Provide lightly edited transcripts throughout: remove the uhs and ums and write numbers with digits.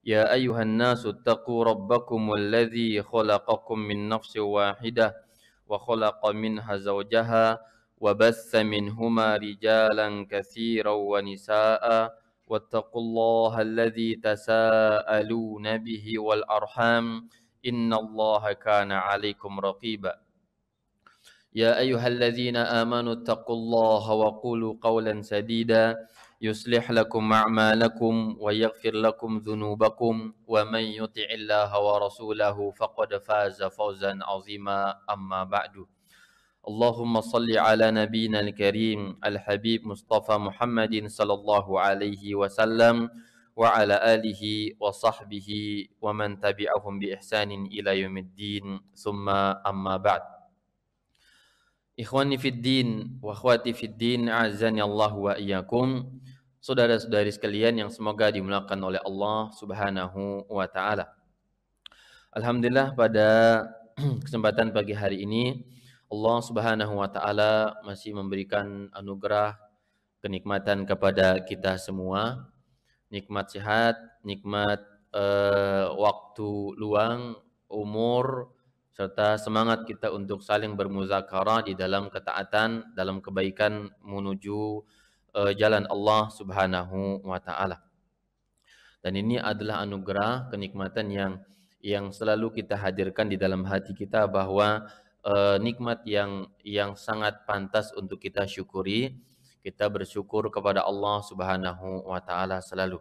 يا أيها الناس اتقوا ربكم الذي خلقكم من نفس واحدة وخلق منها زوجها وبث منهما رجالا كثيرا ونساء واتقوا الله الذي تساءلون به والأرحام إن الله كان عليكم رقيبا يا أيها الذين آمنوا اتقوا الله وقولوا قولا سديدا يصلح لكم أعمالكم ويغفر لكم ذنوبكم ومن يطع الله ورسوله فقد فاز فوزا عظيما أما بعد اللهم صل على نبينا الكريم الحبيب مصطفى محمد صلى الله عليه وسلم وعلى آله وصحبه ومن تبعهم بإحسان إلى يوم الدين ثم أما بعد Ikhwani fid din wa akhwati fid din, a'azzani Allah wa iyyakum. Saudara-saudari sekalian yang semoga dimuliakan oleh Allah Subhanahu wa taala. Alhamdulillah pada kesempatan pagi hari ini Allah Subhanahu wa taala masih memberikan anugerah kenikmatan kepada kita semua. Nikmat sehat, nikmat waktu luang, umur, serta semangat kita untuk saling bermuzakarah di dalam ketaatan, dalam kebaikan menuju jalan Allah Subhanahu wa taala. Dan ini adalah anugerah, kenikmatan yang selalu kita hadirkan di dalam hati kita, bahwa nikmat yang sangat pantas untuk kita syukuri. Kita bersyukur kepada Allah Subhanahu wa taala selalu.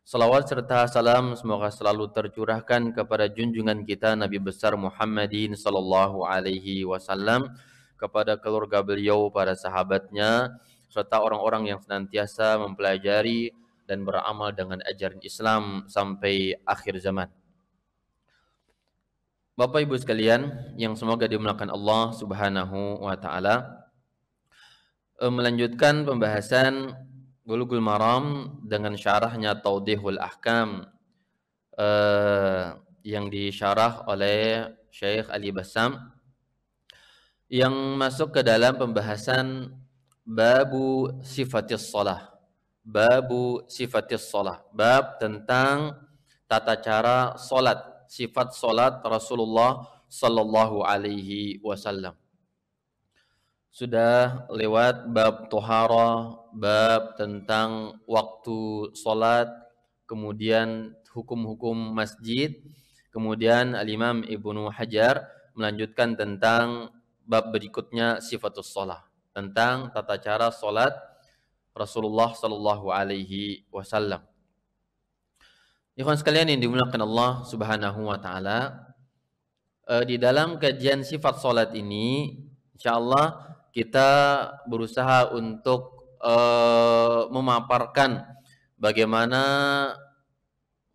Salawat serta salam semoga selalu tercurahkan kepada junjungan kita Nabi besar Muhammadin sallallahu alaihi wasallam, kepada keluarga beliau, para sahabatnya, serta orang-orang yang senantiasa mempelajari dan beramal dengan ajaran Islam sampai akhir zaman. Bapak Ibu sekalian yang semoga dimuliakan Allah Subhanahu wa taala, melanjutkan pembahasan Bulughul Maram dengan syarahnya Tawdihul Ahkam yang disyarah oleh Syekh Ali Bassam, yang masuk ke dalam pembahasan Babu Sifatis Shalah. Babu Sifatis Shalah, bab tentang tata cara salat, sifat salat Rasulullah sallallahu alaihi wasallam. Sudah lewat bab tohara, bab tentang waktu sholat, kemudian hukum-hukum masjid, kemudian Al-Imam Ibnu Hajar melanjutkan tentang bab berikutnya sifatus sholat, tentang tata cara sholat Rasulullah sallallahu alaihi wasallam. Ikhwan sekalian yang dimuliakan Allah Subhanahu wa taala, di dalam kajian sifat sholat ini insyaallah kita berusaha untuk memaparkan bagaimana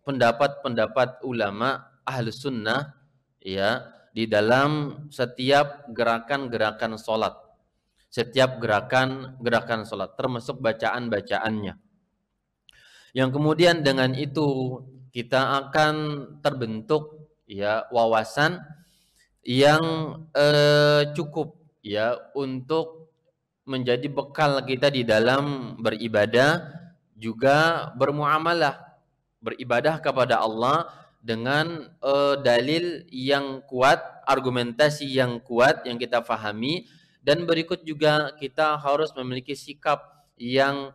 pendapat-pendapat ulama ahli sunnah ya di dalam setiap gerakan-gerakan sholat, setiap gerakan-gerakan sholat, termasuk bacaan-bacaannya. Yang kemudian dengan itu kita akan terbentuk ya wawasan yang cukup ya untuk menjadi bekal kita di dalam beribadah, juga bermuamalah, beribadah kepada Allah dengan dalil yang kuat, argumentasi yang kuat yang kita fahami, dan berikut juga kita harus memiliki sikap yang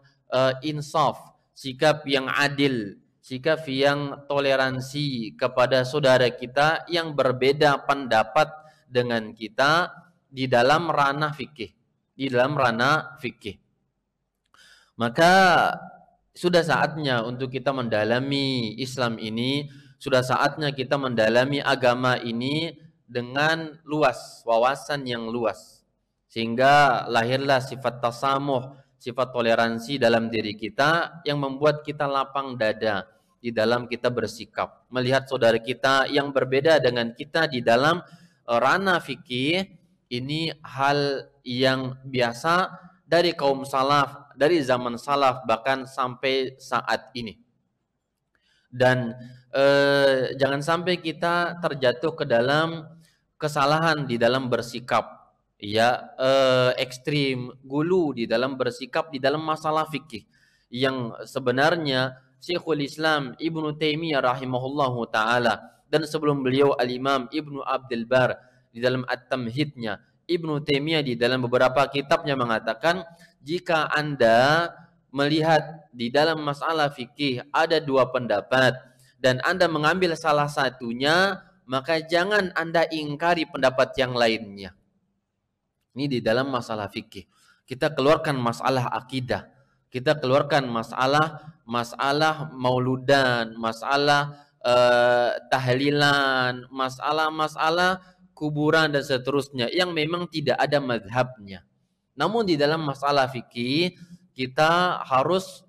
insaf, sikap yang adil, sikap yang toleransi kepada saudara kita yang berbeda pendapat dengan kita di dalam ranah fikih, Maka sudah saatnya untuk kita mendalami Islam ini, sudah saatnya kita mendalami agama ini dengan luas, wawasan yang luas, sehingga lahirlah sifat tasamuh, sifat toleransi dalam diri kita yang membuat kita lapang dada di dalam kita bersikap melihat saudara kita yang berbeda dengan kita di dalam ranah fikih. Ini hal yang biasa dari kaum salaf, dari zaman salaf, bahkan sampai saat ini. Dan jangan sampai kita terjatuh ke dalam kesalahan di dalam bersikap, ya ekstrim, gulu di dalam bersikap di dalam masalah fikih, yang sebenarnya Syekhul Islam Ibnu Taimiyah rahimahullahu taala, dan sebelum beliau Al-Imam Ibnu Abdul Bar di dalam At-Tamhidnya. Ibnu Taimiyah di dalam beberapa kitabnya mengatakan, jika Anda melihat di dalam masalah fikih ada dua pendapat dan Anda mengambil salah satunya, maka jangan Anda ingkari pendapat yang lainnya. Ini di dalam masalah fikih. Kita keluarkan masalah akidah, kita keluarkan masalah mauludan, masalah tahlilan, masalah kuburan dan seterusnya yang memang tidak ada mazhabnya. Namun di dalam masalah fikih kita harus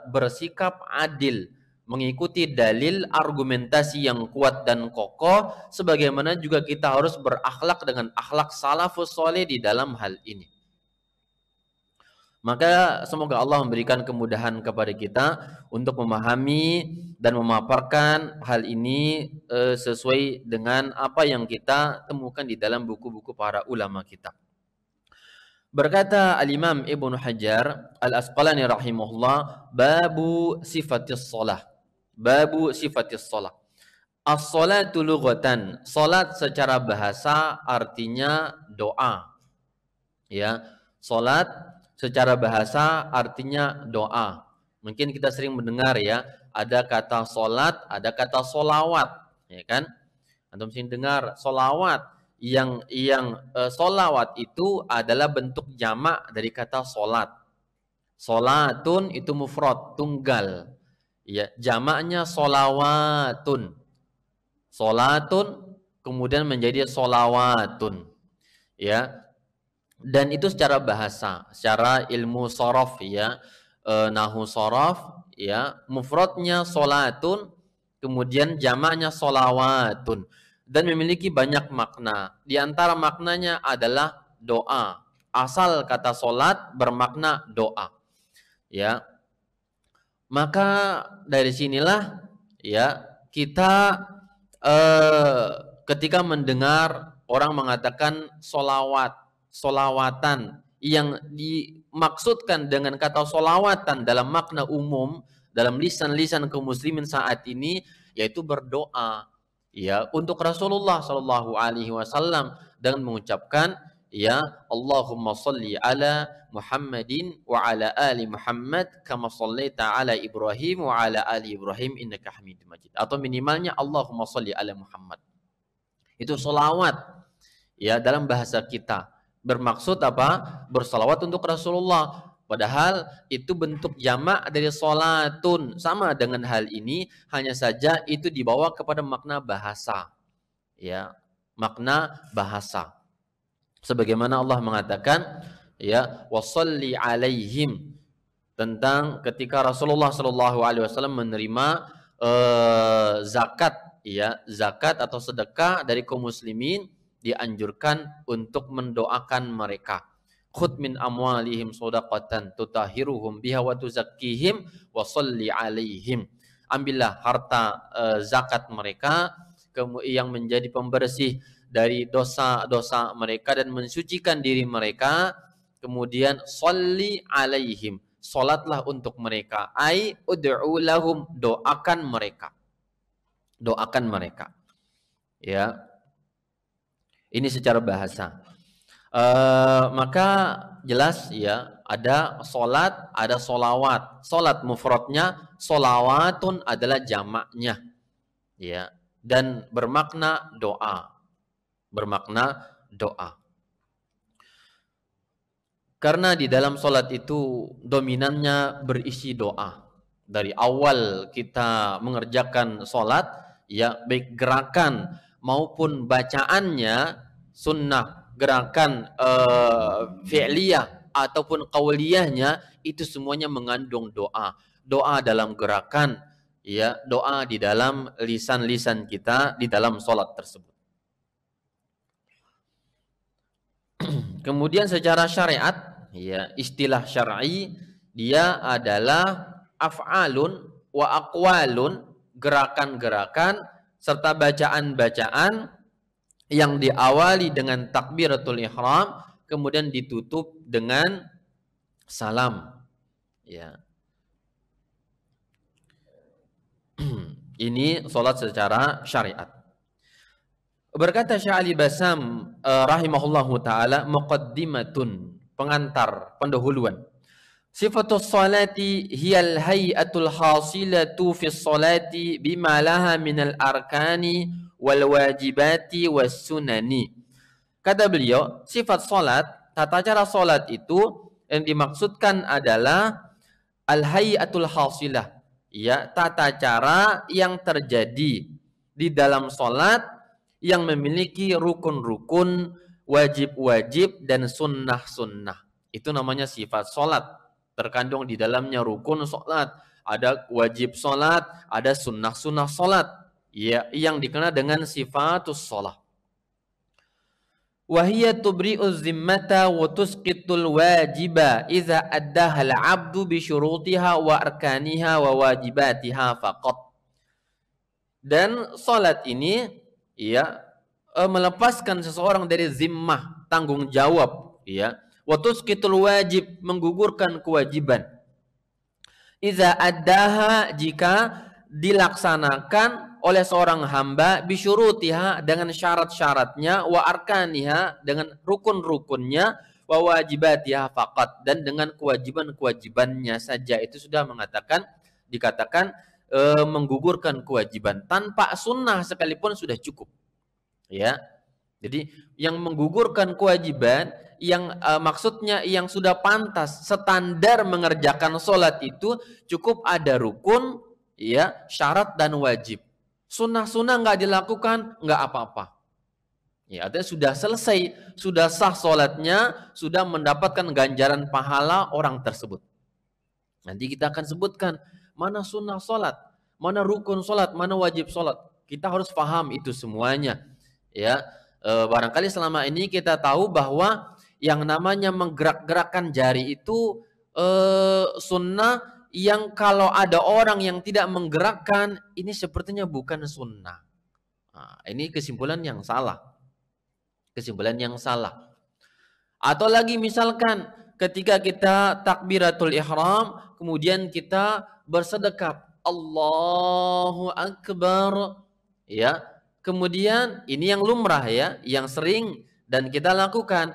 bersikap adil, mengikuti dalil argumentasi yang kuat dan kokoh, sebagaimana juga kita harus berakhlak dengan akhlak salafus soleh di dalam hal ini. Maka semoga Allah memberikan kemudahan kepada kita untuk memahami dan memaparkan hal ini sesuai dengan apa yang kita temukan di dalam buku-buku para ulama kita. Berkata Al-Imam Ibnu Hajar Al-Asqalani rahimahullah, babu sifatis shalah. Babu sifatis shalah. As-salatu lughatan, salat secara bahasa artinya doa. Ya, salat secara bahasa artinya doa. Mungkin kita sering mendengar ya, ada kata salat, ada kata solawat, ya kan? Antum sering dengar solawat. Yang solawat itu adalah bentuk jamak dari kata solat. Solatun itu mufrad, tunggal. Ya, jamaknya solawatun. Solatun kemudian menjadi solawatun. Ya. Dan itu secara bahasa, secara ilmu sorof ya, nahu sorof ya, mufradnya solatun, kemudian jamaknya solawatun, dan memiliki banyak makna. Di antara maknanya adalah doa. Asal kata solat bermakna doa. Ya, maka dari sinilah ya kita ketika mendengar orang mengatakan solawat, solawatan, yang dimaksudkan dengan kata solawatan dalam makna umum dalam lisan-lisan kaum muslimin saat ini yaitu berdoa ya untuk Rasulullah Shallallahu Alaihi Wasallam dengan mengucapkan ya Allahumma salli ala Muhammadin wa ala ali Muhammad kama sallaita ala Ibrahim wa ala ali Ibrahim innaka Hamidum Majid, atau minimalnya Allahumma salli ala Muhammad. Itu solawat ya dalam bahasa kita. Bermaksud apa? Bersalawat untuk Rasulullah. Padahal itu bentuk jamak dari solatun. Sama dengan hal ini, hanya saja itu dibawa kepada makna bahasa. Ya, makna bahasa. Sebagaimana Allah mengatakan, ya, wasalli alaihim, tentang ketika Rasulullah Shallallahu Alaihi Wasallam menerima zakat, ya, zakat atau sedekah dari kaum muslimin, dianjurkan untuk mendoakan mereka. Khudh min amwalihim shadaqatan tutahiruhum biha wa tuzakkihim wa shalli alaihim. Ambillah harta zakat mereka yang menjadi pembersih dari dosa-dosa mereka dan mensucikan diri mereka. Kemudian shalli alaihim, salatlah untuk mereka. Ai ud'u lahum, doakan mereka. Doakan mereka. Ya. Ini secara bahasa. Maka jelas ya, ada solat, ada solawat. Solat mufradnya, solawatun adalah jamaknya, ya, dan bermakna doa, bermakna doa. Karena di dalam solat itu dominannya berisi doa. Dari awal kita mengerjakan solat, ya, baik gerakan maupun bacaannya, sunnah, gerakan fi'liyah ataupun qauliyahnya, itu semuanya mengandung doa. Doa dalam gerakan, ya, doa di dalam lisan-lisan kita di dalam salat tersebut. Kemudian secara syariat, ya, istilah syar'i dia adalah af'alun wa aqwalun, gerakan-gerakan serta bacaan-bacaan yang diawali dengan takbiratul ihram kemudian ditutup dengan salam, ya. Ini salat secara syariat. Berkata Syekh Ali Basam rahimahullahu taala, muqaddimatun, pengantar, pendahuluan. Sifatus salati hiyal hay'atul hasilatu fis salati bima laha minal arkani wal wajibati was sunani. Kata beliau, sifat salat, tata cara salat itu yang dimaksudkan adalah al hay'atul hasilah, ya, tata cara yang terjadi di dalam salat yang memiliki rukun-rukun, wajib-wajib dan sunnah-sunnah. Itu namanya sifat salat. Terkandung di dalamnya rukun salat, ada wajib salat, ada sunnah-sunnah salat, ya, yang dikenal dengan sifatus salat. Wahiyya tubri'uz zimmata wa tusqitul wajiba idza addaha al-'abdu bi syurutiha wa arkaniha wa wajibatiha faqat. Dan salat ini, ya, melepaskan seseorang dari zimmah, tanggung jawab, ya, wa tusqitul wajib, menggugurkan kewajiban. Idza addaha, jika dilaksanakan oleh seorang hamba, bisyurutiha, dengan syarat-syaratnya, wa arkaniha, dengan rukun-rukunnya, wa wajibatiha faqat, dan dengan kewajiban-kewajibannya saja. Itu sudah dikatakan menggugurkan kewajiban. Tanpa sunnah sekalipun sudah cukup, ya. Jadi yang menggugurkan kewajiban, yang maksudnya yang sudah pantas standar mengerjakan sholat itu cukup ada rukun, ya, syarat dan wajib. Sunnah-sunnah nggak dilakukan, nggak apa-apa. Ya, artinya sudah selesai, sudah sah sholatnya, sudah mendapatkan ganjaran pahala orang tersebut. Nanti kita akan sebutkan mana sunnah sholat, mana rukun sholat, mana wajib sholat. Kita harus paham itu semuanya. Ya, barangkali selama ini kita tahu bahwa yang namanya menggerak-gerakkan jari itu sunnah, yang kalau ada orang yang tidak menggerakkan, ini sepertinya bukan sunnah. Nah, ini kesimpulan yang salah. Kesimpulan yang salah. Atau lagi misalkan ketika kita takbiratul ihram, kemudian kita bersedekap, Allahu Akbar, ya. Kemudian ini yang lumrah, ya, yang sering dan kita lakukan.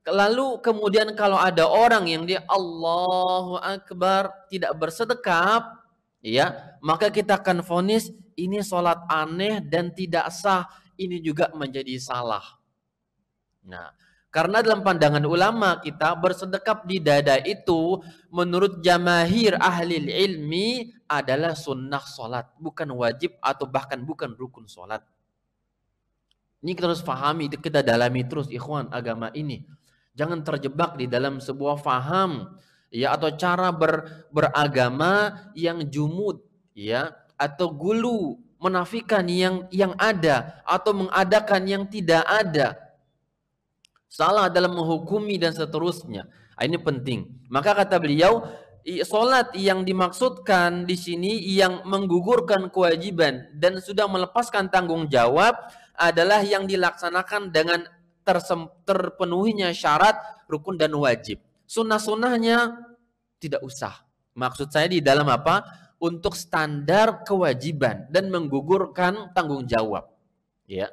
Lalu kemudian kalau ada orang yang dia Allahu Akbar tidak bersedekap, ya, maka kita akan vonis ini sholat aneh dan tidak sah. Ini juga menjadi salah. Nah, karena dalam pandangan ulama kita bersedekap di dada itu menurut jamahir ahli ilmi adalah sunnah sholat, bukan wajib atau bahkan bukan rukun sholat. Ini kita harus pahami, kita dalami terus ikhwan agama ini. Jangan terjebak di dalam sebuah faham, ya, atau cara beragama yang jumud, ya, atau gulu, menafikan yang ada atau mengadakan yang tidak ada. Salah dalam menghukumi dan seterusnya. Ini penting. Maka kata beliau, salat yang dimaksudkan di sini yang menggugurkan kewajiban dan sudah melepaskan tanggung jawab adalah yang dilaksanakan dengan terpenuhinya syarat, rukun dan wajib. Sunnah-sunnahnya tidak usah. Maksud saya di dalam apa? Untuk standar kewajiban dan menggugurkan tanggung jawab. Ya,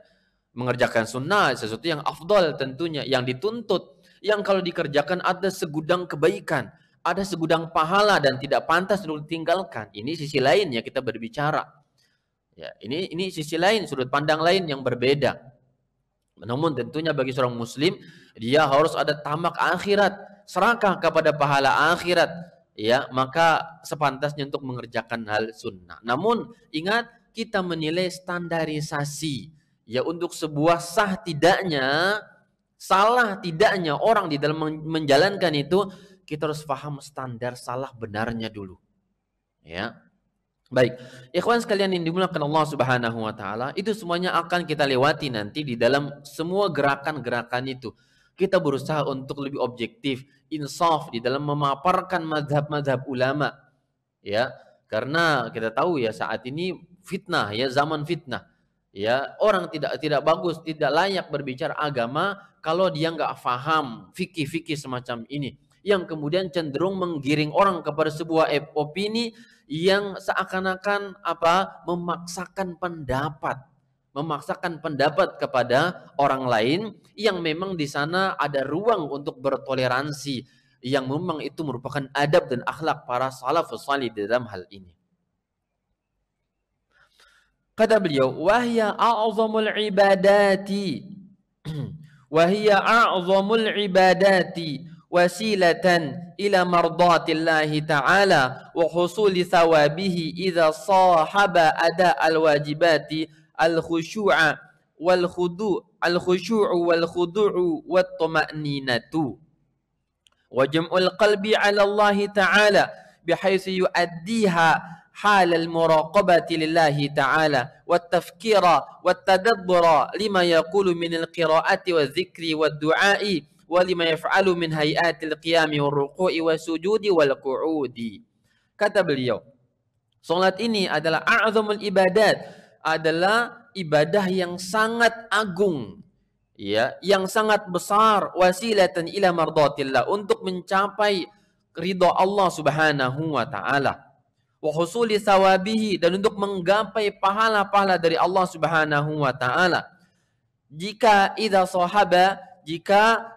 mengerjakan sunnah sesuatu yang afdal tentunya, yang dituntut, yang kalau dikerjakan ada segudang kebaikan, ada segudang pahala dan tidak pantas untuk ditinggalkan. Ini sisi lain ya kita berbicara. Ya, ini sisi lain, sudut pandang lain yang berbeda. Namun tentunya bagi seorang muslim dia harus ada tamak akhirat, serakah kepada pahala akhirat, ya, maka sepantasnya untuk mengerjakan hal sunnah. Namun ingat, kita menilai standarisasi, ya, untuk sebuah sah tidaknya, salah tidaknya orang di dalam menjalankan itu, kita harus paham standar salah benarnya dulu, ya. Baik, ikhwan sekalian yang dimuliakan Allah Subhanahu wa taala, itu semuanya akan kita lewati nanti di dalam semua gerakan-gerakan itu. Kita berusaha untuk lebih objektif, insaf di dalam memaparkan mazhab-mazhab ulama, ya. Karena kita tahu ya saat ini fitnah, ya, zaman fitnah. Ya, orang tidak bagus, tidak layak berbicara agama kalau dia nggak paham fikih-fikih semacam ini. yang kemudian cenderung menggiring orang kepada sebuah opini yang seakan-akan memaksakan pendapat kepada orang lain yang memang di sana ada ruang untuk bertoleransi, yang memang itu merupakan adab dan akhlak para salafus salih dalam hal ini. Kata beliau, wahya a'zamul ibadati wahya a'zamul ibadati wasilatan ila mardatillahi ta'ala wa husuli thawabihi idza sahaba ada al-wajibati al-khushu'a wal khudu'u wat tuma'ninatu wa jam'ul qalbi 'ala Allah ta'ala bihaitsu yu'addiha حال المراقبة لله تعالى والتفكير والتدبر لما يقول من القراءة والذكر والدعاء ولما يفعل من هيئات القيام والركوع والسجود والقعود. Kata beliau, salat ini adalah a'zamul ibadat, adalah ibadah yang sangat agung, ya, yang sangat besar, wasilatan ila mardatillah, untuk mencapai ridha Allah Subhanahu wa taala. Wa husuli thawabihi, dan untuk menggapai pahala-pahala dari Allah Subhanahu wa taala. Jika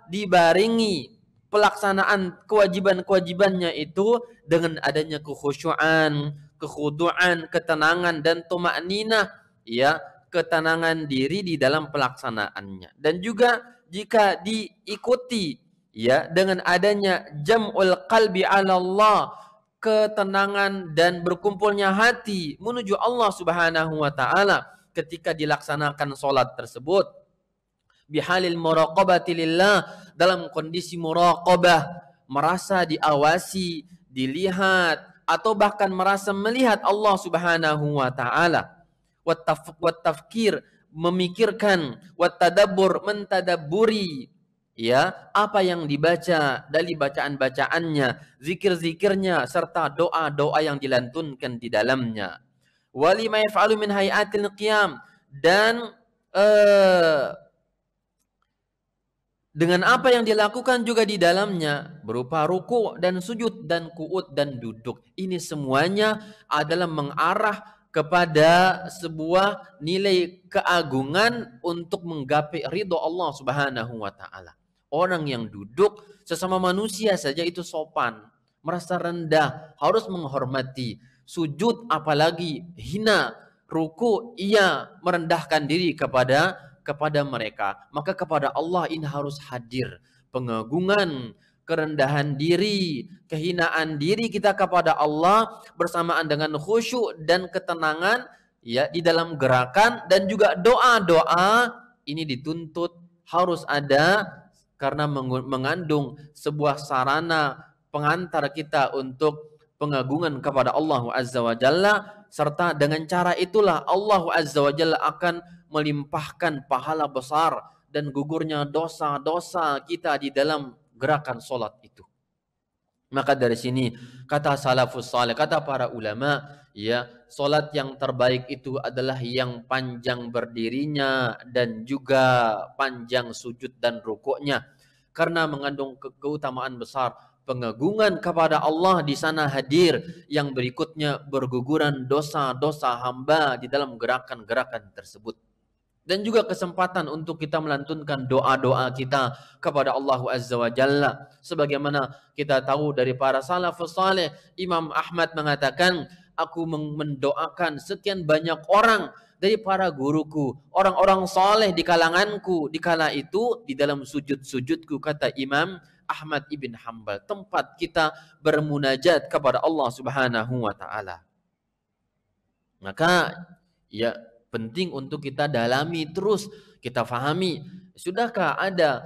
dibarengi pelaksanaan kewajiban-kewajibannya itu dengan adanya kekhusyuan, kekhuduan, ketenangan dan tuma'ninah, ya, ketenangan diri di dalam pelaksanaannya. Dan juga jika diikuti, ya, dengan adanya jam'ul qalbi 'ala Allah, ketenangan dan berkumpulnya hati menuju Allah Subhanahu wa taala ketika dilaksanakan salat tersebut. Bihalil muraqabati lillah, dalam kondisi muraqabah, merasa diawasi, dilihat, atau bahkan merasa melihat Allah Subhanahu wa taala. Wat tafkir, memikirkan, wat tadabbur, mentadabburi, ya, apa yang dibaca dari bacaan-bacaannya, zikir-zikirnya, serta doa-doa yang dilantunkan di dalamnya. Walima yaf'alu min hayatil qiyam, dan dengan apa yang dilakukan juga di dalamnya, berupa ruku dan sujud dan qu'ud dan duduk. Ini semuanya adalah mengarah kepada sebuah nilai keagungan untuk menggapai ridho Allah Subhanahu wa taala. Orang yang duduk sesama manusia saja itu sopan, merasa rendah, harus menghormati. Sujud apalagi hina, ruku ia merendahkan diri kepada mereka. Maka kepada Allah ini harus hadir pengagungan, kerendahan diri, kehinaan diri kita kepada Allah bersamaan dengan khusyuk dan ketenangan, ya, di dalam gerakan, dan juga doa-doa ini dituntut harus ada karena mengandung sebuah sarana pengantar kita untuk pengagungan kepada Allah Azza wa Jalla, serta dengan cara itulah Allah Azza wa Jalla akan melimpahkan pahala besar dan gugurnya dosa-dosa kita di dalam gerakan solat itu. Maka dari sini kata salafus saleh, kata para ulama, ya, solat yang terbaik itu adalah yang panjang berdirinya dan juga panjang sujud dan rukuknya, karena mengandung keutamaan besar. Pengagungan kepada Allah di sana hadir, yang berikutnya berguguran dosa-dosa hamba di dalam gerakan-gerakan tersebut. Dan juga kesempatan untuk kita melantunkan doa-doa kita kepada Allah Azza wa Jalla. Sebagaimana kita tahu dari para salafus saleh, Imam Ahmad mengatakan, aku mendoakan sekian banyak orang dari para guruku, orang-orang saleh di kalanganku, di kala itu di dalam sujud-sujudku, kata Imam Ahmad ibn Hanbal, tempat kita bermunajat kepada Allah Subhanahu wa taala. Maka ya penting untuk kita dalami terus, kita fahami, sudahkah ada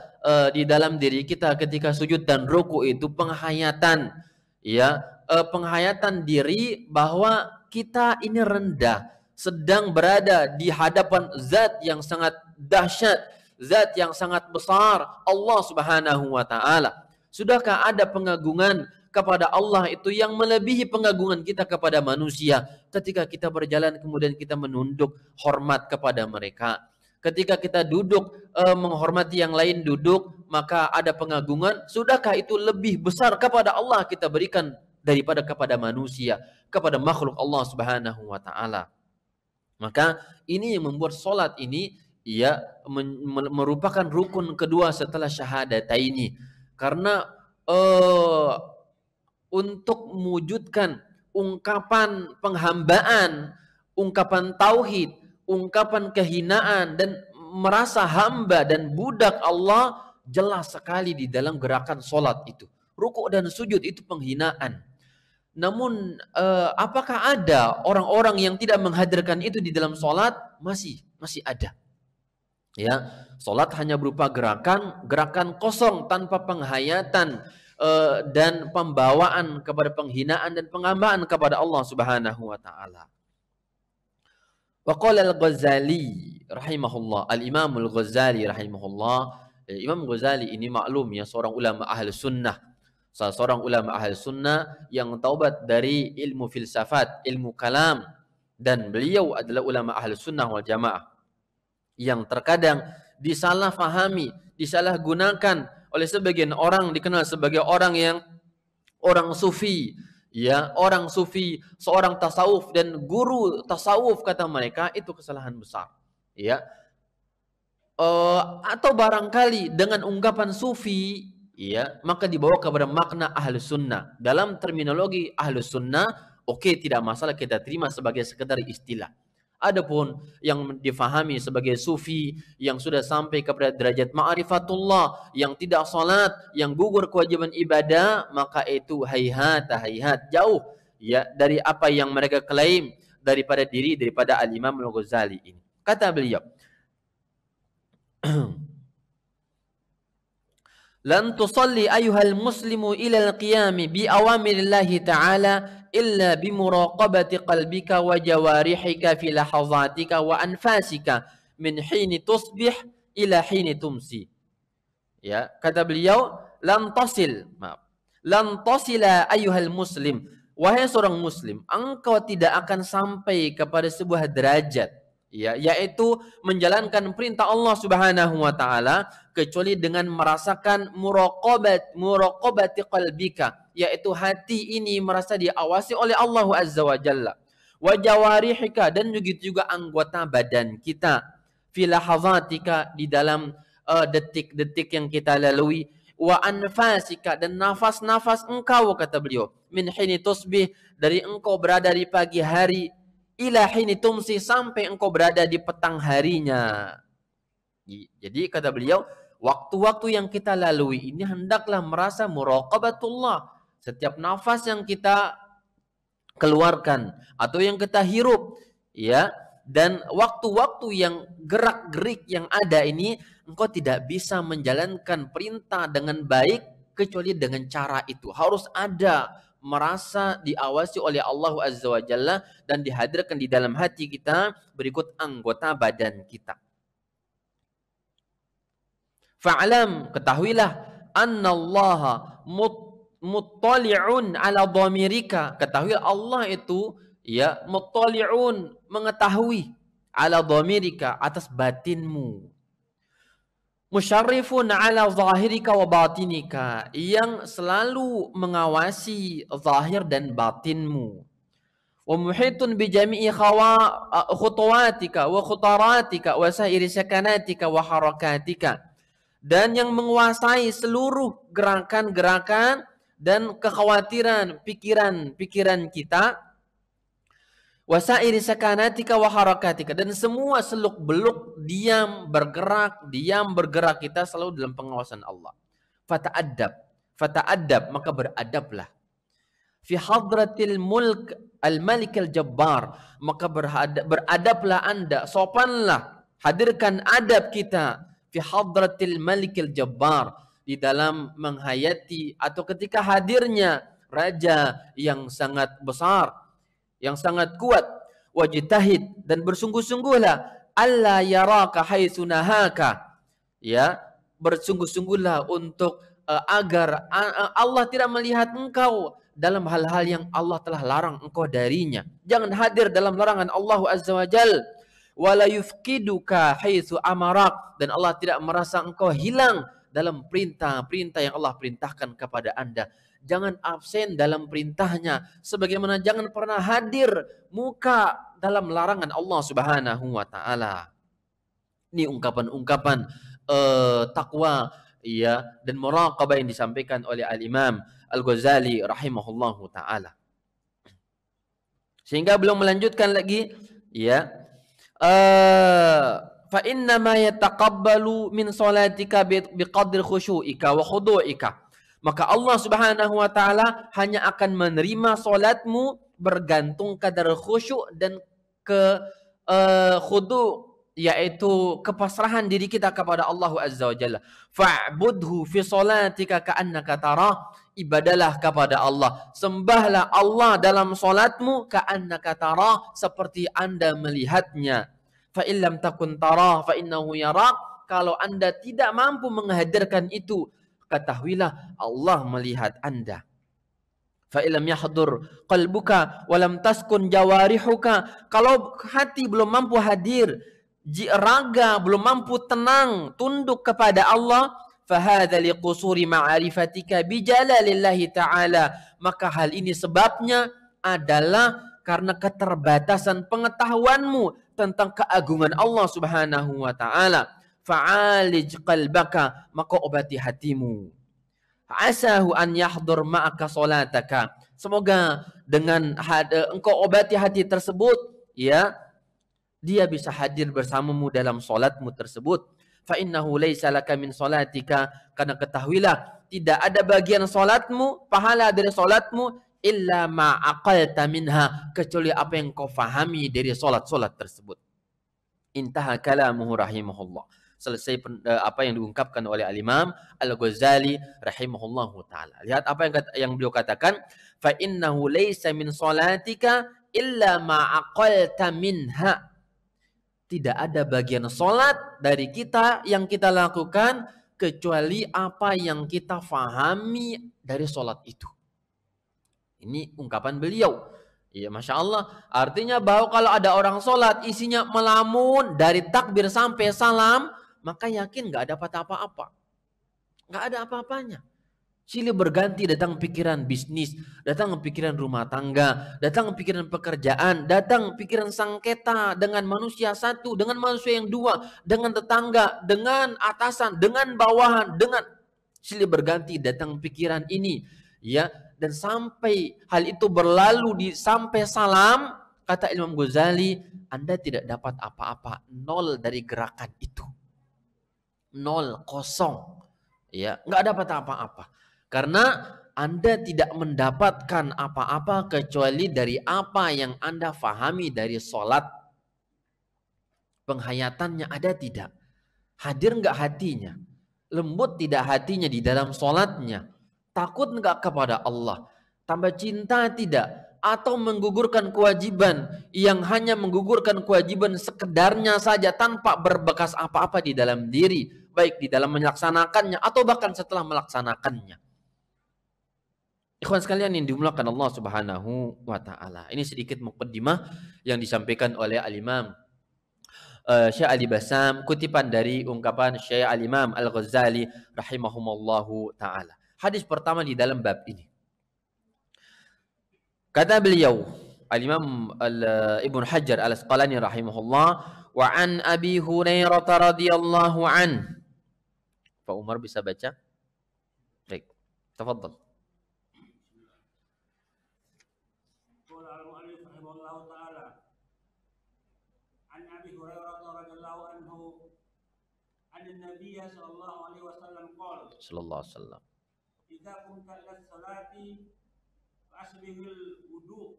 di dalam diri kita ketika sujud dan ruku itu penghayatan, ya, penghayatan diri bahwa kita ini rendah, sedang berada di hadapan zat yang sangat dahsyat, zat yang sangat besar, Allah Subhanahu wa taala. Sudahkah ada pengagungan kepada Allah itu yang melebihi pengagungan kita kepada manusia ketika kita berjalan kemudian kita menunduk hormat kepada mereka. Ketika kita duduk menghormati yang lain duduk, maka ada pengagungan. Sudahkah itu lebih besar kepada Allah kita berikan daripada kepada manusia, kepada makhluk Allah Subhanahu wa taala? Maka ini yang membuat salat ini merupakan rukun kedua setelah syahadataini. Karena untuk mewujudkan ungkapan penghambaan, ungkapan tauhid, ungkapan kehinaan dan merasa hamba dan budak Allah jelas sekali di dalam gerakan solat itu. Rukuk dan sujud itu penghinaan. Namun apakah ada orang-orang yang tidak menghadirkan itu di dalam solat? Masih ada. Ya, solat hanya berupa gerakan kosong tanpa penghayatan dan pembawaan kepada penghinaan dan penghambaan kepada Allah Subhanahu wa taala. Wa qala al-Ghazali rahimahullah, al-Imam al-Ghazali rahimahullah. Imam Ghazali ini maklum ya, seorang ulama ahli sunnah. Salah seorang ulama ahli sunnah yang taubat dari ilmu filsafat, ilmu kalam, dan beliau adalah ulama ahli sunnah wal jamaah yang terkadang disalahfahami, disalahgunakan oleh sebagian orang, dikenal sebagai orang sufi, ya, orang sufi, seorang tasawuf dan guru tasawuf kata mereka, itu kesalahan besar, ya. Atau barangkali dengan ungkapan sufi, ya, maka dibawa kepada makna ahlu sunnah. Dalam terminologi ahlu sunnah, oke, tidak masalah kita terima sebagai sekedar istilah. Adapun yang difahami sebagai sufi yang sudah sampai kepada derajat ma'rifatullah, yang tidak salat, yang gugur kewajiban ibadah, maka itu hayhat jauh ya dari apa yang mereka klaim daripada al-Imam al-Ghazali ini. Kata beliau, lan tusalli ayyuhal muslimu ila al-qiyami bi awamirillahi ta'ala illa bi muraqabati qalbika wa jawarihika fi lahazatika wa anfasika min hini tusbih ila hini tumsi. Ya, kata beliau, lan tasila ayyuhal muslim, wahai seorang muslim, engkau tidak akan sampai kepada sebuah derajat, ya, yaitu menjalankan perintah Allah Subhanahu wa taala kecuali dengan merasakan muraqabati qalbika, yaitu hati ini merasa diawasi oleh Allah Azza wa Jalla, wa jawarihika, dan juga anggota badan kita, fi lahazatika, di dalam detik-detik yang kita lalui, wa anfasika, dan nafas-nafas engkau, kata beliau, min hini tusbih, dari engkau berada di pagi hari, ila hini tumsi, sampai engkau berada di petang harinya. Jadi kata beliau, waktu-waktu yang kita lalui ini hendaklah merasa muraqabatullah. Setiap nafas yang kita keluarkan atau yang kita hirup, ya, dan waktu-waktu yang gerak-gerik yang ada ini, engkau tidak bisa menjalankan perintah dengan baik kecuali dengan cara itu. Harus ada merasa diawasi oleh Allah Azza wa Jalla dan dihadirkan di dalam hati kita berikut anggota badan kita. Fa'lam, ketahuilah, annallaha muttali'un ala dhamirika, ketahui Allah itu, ya, muttali'un, mengetahui, ala dhamirika, atas batinmu, musyarrifun ala zahirika wa batinika, yang selalu mengawasi zahir dan batinmu, wa muhitun bi jami'i khutuwatika wa khutaratika wa sairi sakanatika wa harakatika, dan yang menguasai seluruh gerakan-gerakan dan kekhawatiran pikiran-pikiran kita, wasairi sakanatika wa harakatika, dan semua seluk-beluk diam bergerak kita selalu dalam pengawasan Allah. Fata'addab, maka beradablah. Fi hadratil mulk al-malik al-jabbar, maka beradablah Anda, sopanlah, hadirkan adab kita fi hadratil malikil jabbar, di dalam menghayati atau ketika hadirnya raja yang sangat besar, yang sangat kuat, wajtahid, dan bersungguh-sungguhlah, alla yaraka haitsu nahaka, ya, bersungguh-sungguhlah untuk agar Allah tidak melihat engkau dalam hal-hal yang Allah telah larang engkau darinya. Jangan hadir dalam larangan Allah Azza wa Jalla. wala yufqiduka haitsu amarak, dan Allah tidak merasa engkau hilang dalam perintah-perintah yang Allah perintahkan kepada Anda. Jangan absen dalam perintahnya, sebagaimana jangan pernah hadir muka dalam larangan Allah Subhanahu wa taala. Ini ungkapan-ungkapan takwa ya dan muraqabah yang disampaikan oleh Al-Imam Al-Ghazali rahimahullahu taala. Sehingga belum melanjutkan lagi ya, fa inna ma yataqabbalu min salatika biqadri khusyu'ika wa khudu'ika. Maka Allah Subhanahu wa taala hanya akan menerima salatmu bergantung kadar khusyuk dan khudu', yaitu kepasrahan diri kita kepada Allah Azza wa Jalla. Fa'budhu fi salatika ka'annaka tarah. Ibadalah kepada Allah, sembahlah Allah dalam salatmu ka'annaka tarah, seperti Anda melihatnya. Fa illam takun tarah fa innahu yarak. Kalau Anda tidak mampu menghadirkan itu, ketahuilah Allah melihat Anda. Fa illam yahdur qalbuka wa lam taskun jawarihuka. Kalau hati belum mampu hadir, raga belum mampu tenang tunduk kepada Allah, fahadha liqusuri ma'arifatika bijalalillahi ta'ala. Maka hal ini sebabnya adalah karena keterbatasan pengetahuanmu tentang keagungan Allah Subhanahu wa taala. Fa'alij qalbaka, maka obati hatimu. Asahu an yahdur ma'aka salataka. Semoga dengan engkau obati hati tersebut, ya, dia bisa hadir bersamamu dalam salatmu tersebut. Fa innahu laisa laka min salatika, karena ketahuilah tidak ada bagian salatmu, pahala dari salatmu, illa ma aqalta minha, kecuali apa yang kau fahami dari salat-salat tersebut. Intaha kalamuhu rahimahullah. Selesai apa yang diungkapkan oleh Al-Imam Al-Ghazali rahimahullahu taala. Lihat apa yang beliau katakan, fa innahu laisa min salatika illa ma aqalta minha. Tidak ada bagian salat dari kita yang kita lakukan kecuali apa yang kita fahami dari salat itu. Ini ungkapan beliau. Ya, Masya Allah. Artinya bahwa kalau ada orang salat isinya melamun dari takbir sampai salam, maka yakin nggak dapat apa-apa. Nggak ada apa-apanya. Silih berganti, datang pikiran bisnis, datang pikiran rumah tangga, datang pikiran pekerjaan, datang pikiran sengketa dengan manusia satu, dengan manusia yang dua, dengan tetangga, dengan atasan, dengan bawahan, dengan silih berganti datang pikiran ini, ya, dan sampai hal itu berlalu sampai salam, kata Imam Ghazali, Anda tidak dapat apa-apa, nol dari gerakan itu, nol, kosong, ya, nggak dapat apa-apa. Karena Anda tidak mendapatkan apa-apa kecuali dari apa yang Anda fahami dari sholat. Penghayatannya ada tidak? Hadir nggak hatinya? Lembut tidak hatinya di dalam sholatnya? Takut nggak kepada Allah? Tambah cinta tidak? Atau menggugurkan kewajiban yang hanya menggugurkan kewajiban sekedarnya saja tanpa berbekas apa-apa di dalam diri, baik di dalam melaksanakannya atau bahkan setelah melaksanakannya. Ikhwan sekalian yang dimuliakan Allah Subhanahu wa taala. Ini sedikit muqaddimah yang disampaikan oleh Al-Imam Syekh Ali Bassam, kutipan dari ungkapan Syekh Al-Imam Al-Ghazali rahimahumallahu taala. Hadis pertama di dalam bab ini. Kata beliau, Al-Imam Ibnu Hajar Al-Asqalani rahimahullah, wa an Abi Hurairah radhiyallahu an. Pak Umar bisa baca? Baik. Tafadhal. النبي صلى الله عليه وسلم قال صلى الله عليه وسلم إذا قمت إلى الصلاة فأسبغ الوضوء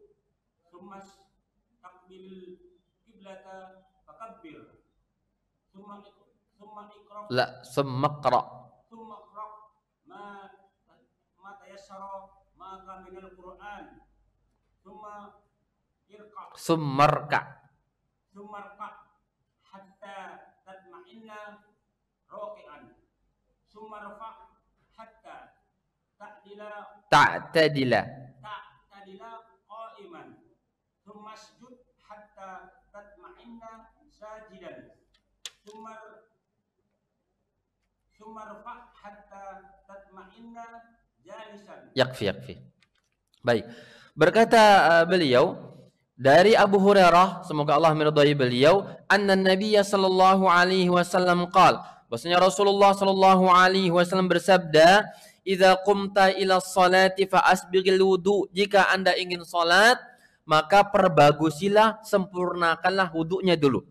ثم استقبل القبلة فكبر ثم اقرأ لا ثم اقرأ ما تيسر معك من القرآن ثم اركع حتى تطمئن راكعا ثم ارفع حتى تعتدل قائما ثم اسجد حتى تطمئن sajidan summa hatta tatma'inna jalisan. Yakfi. Baik. Berkata beliau dari Abu Hurairah, semoga Allah meridai beliau, anna Nabiyya sallallahu alaihi wasallam qala, bahwasanya Rasulullah sallallahu alaihi wasallam bersabda, "Idza qumta ila sholati fa asbighil wudu." Jika Anda ingin salat, maka perbagusilah, sempurnakanlah wudunya dulu.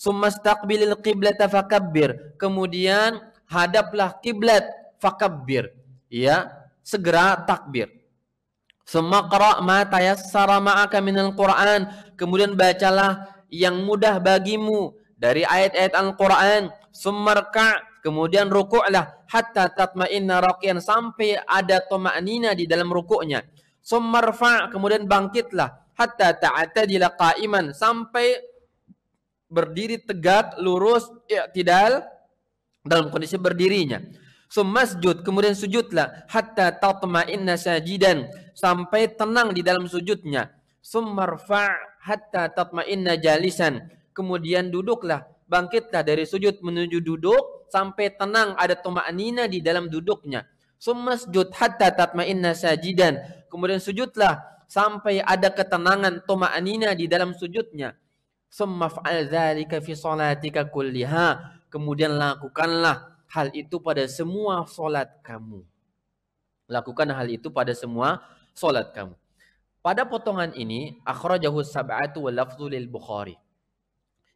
Summastaqbilil qiblata fakabbir. Kemudian hadaplah kiblat, fakabbir. Ya, segera takbir. Sumaqra ma tayassara ma'aka minal Qur'an. Kemudian bacalah yang mudah bagimu dari ayat-ayat Al-Qur'an. Summarka, kemudian rukuklah hatta tatma'inna raqiyan, sampai ada tuma'nina di dalam rukuknya. Summarfa, kemudian bangkitlah hatta ta'tadila qa'iman, sampai berdiri tegak lurus i'tidal dalam kondisi berdirinya. Masjud, kemudian sujudlah hatta tatma'inna sajidan, sampai tenang di dalam sujudnya. Summarfa hatta tatma'inna jalisan, kemudian duduklah, bangkitlah dari sujud menuju duduk sampai tenang, ada tuma'nina di dalam duduknya. Masjud hatta tatma'inna sajidan, kemudian sujudlah sampai ada ketenangan tuma'nina di dalam sujudnya. Summaf'al dzalika fi sholatika kulliha, kemudian lakukanlah hal itu pada semua solat kamu. Lakukan hal itu pada semua solat kamu. Pada potongan ini, akhrajahu sab'atu wa lafzu lil Bukhari.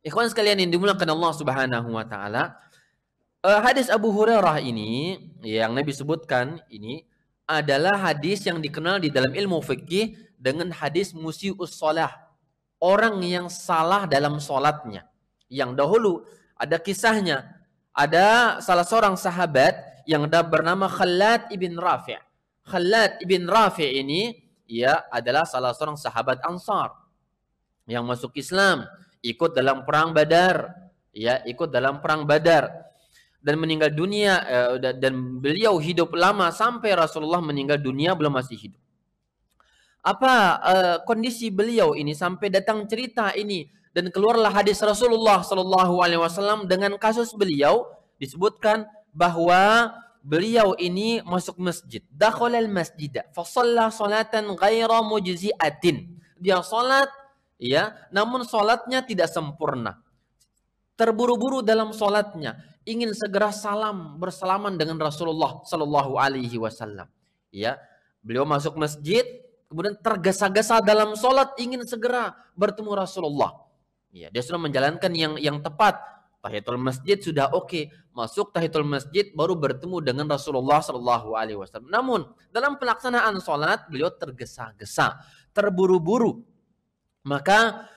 Ikhwan sekalian yang dimuliakan Allah Subhanahu wa taala, hadis Abu Hurairah ini yang Nabi sebutkan ini adalah hadis yang dikenal di dalam ilmu fikih dengan hadis musii'us shalah, orang yang salah dalam solatnya. Yang dahulu ada kisahnya. Ada salah seorang sahabat yang bernama Khalad ibn Rafi'. Khalad ibn Rafi' ini adalah salah seorang sahabat Ansar yang masuk Islam, ikut dalam perang Badar, ikut dalam perang Badar dan meninggal dunia, dan beliau hidup lama sampai Rasulullah meninggal dunia belum masih hidup. Apa kondisi beliau ini sampai datang cerita ini? Dan keluarlah hadis Rasulullah Sallallahu Alaihi Wasallam dengan kasus beliau, disebutkan bahwa beliau ini masuk masjid. Dakhalal masjid, fa shalla salatan ghaira mujzi'atin. Dia salat, namun salatnya tidak sempurna. Terburu-buru dalam salatnya, ingin segera bersalaman dengan Rasulullah Sallallahu Alaihi Wasallam. Beliau masuk masjid, kemudian tergesa-gesa dalam salat, ingin segera bertemu Rasulullah. Dia sudah menjalankan yang tepat. Tahiyatul masjid sudah oke. Masuk tahiyatul masjid baru bertemu dengan Rasulullah Sallallahu Alaihi Wasallam. Namun dalam pelaksanaan sholat beliau tergesa-gesa, terburu-buru. Maka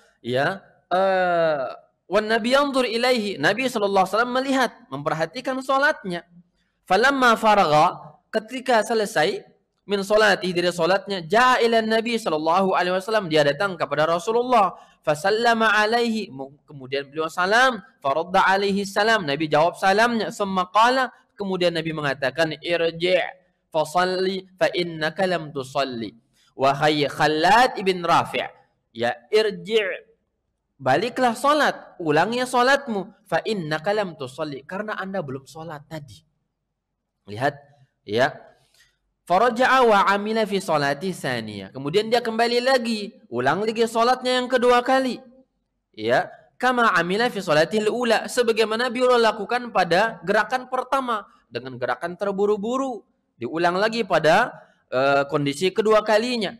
wan Nabi yanzur ilaihi, Nabi Sallallahu Alaihi Wasallam melihat, memperhatikan sholatnya. Falamma faragha, ketika selesai min sholati, dari sholatnya, ja'a ila Nabi Sallallahu Alaihi Wasallam, dia datang kepada Rasulullah. Fasallama alaihi, kemudian beliau salam. Faradda alaihi salam, Nabi jawab salamnya. Summa qala, kemudian Nabi mengatakan, irji' fasalli fa innaka lam tusalli. Wahai Khalad ibn Rafi', irji', baliklah salat, ulangnya salatmu. Fa innaka lam tusalli, karena Anda belum salat tadi. Lihat, Faraja'a wa amila fi salati tsaniyah. Kemudian dia kembali lagi, ulang lagi salatnya yang kedua kali. Kama amila fi salatil ula, sebagaimana beliau lakukan pada gerakan pertama dengan gerakan terburu-buru, diulang lagi pada kondisi kedua kalinya.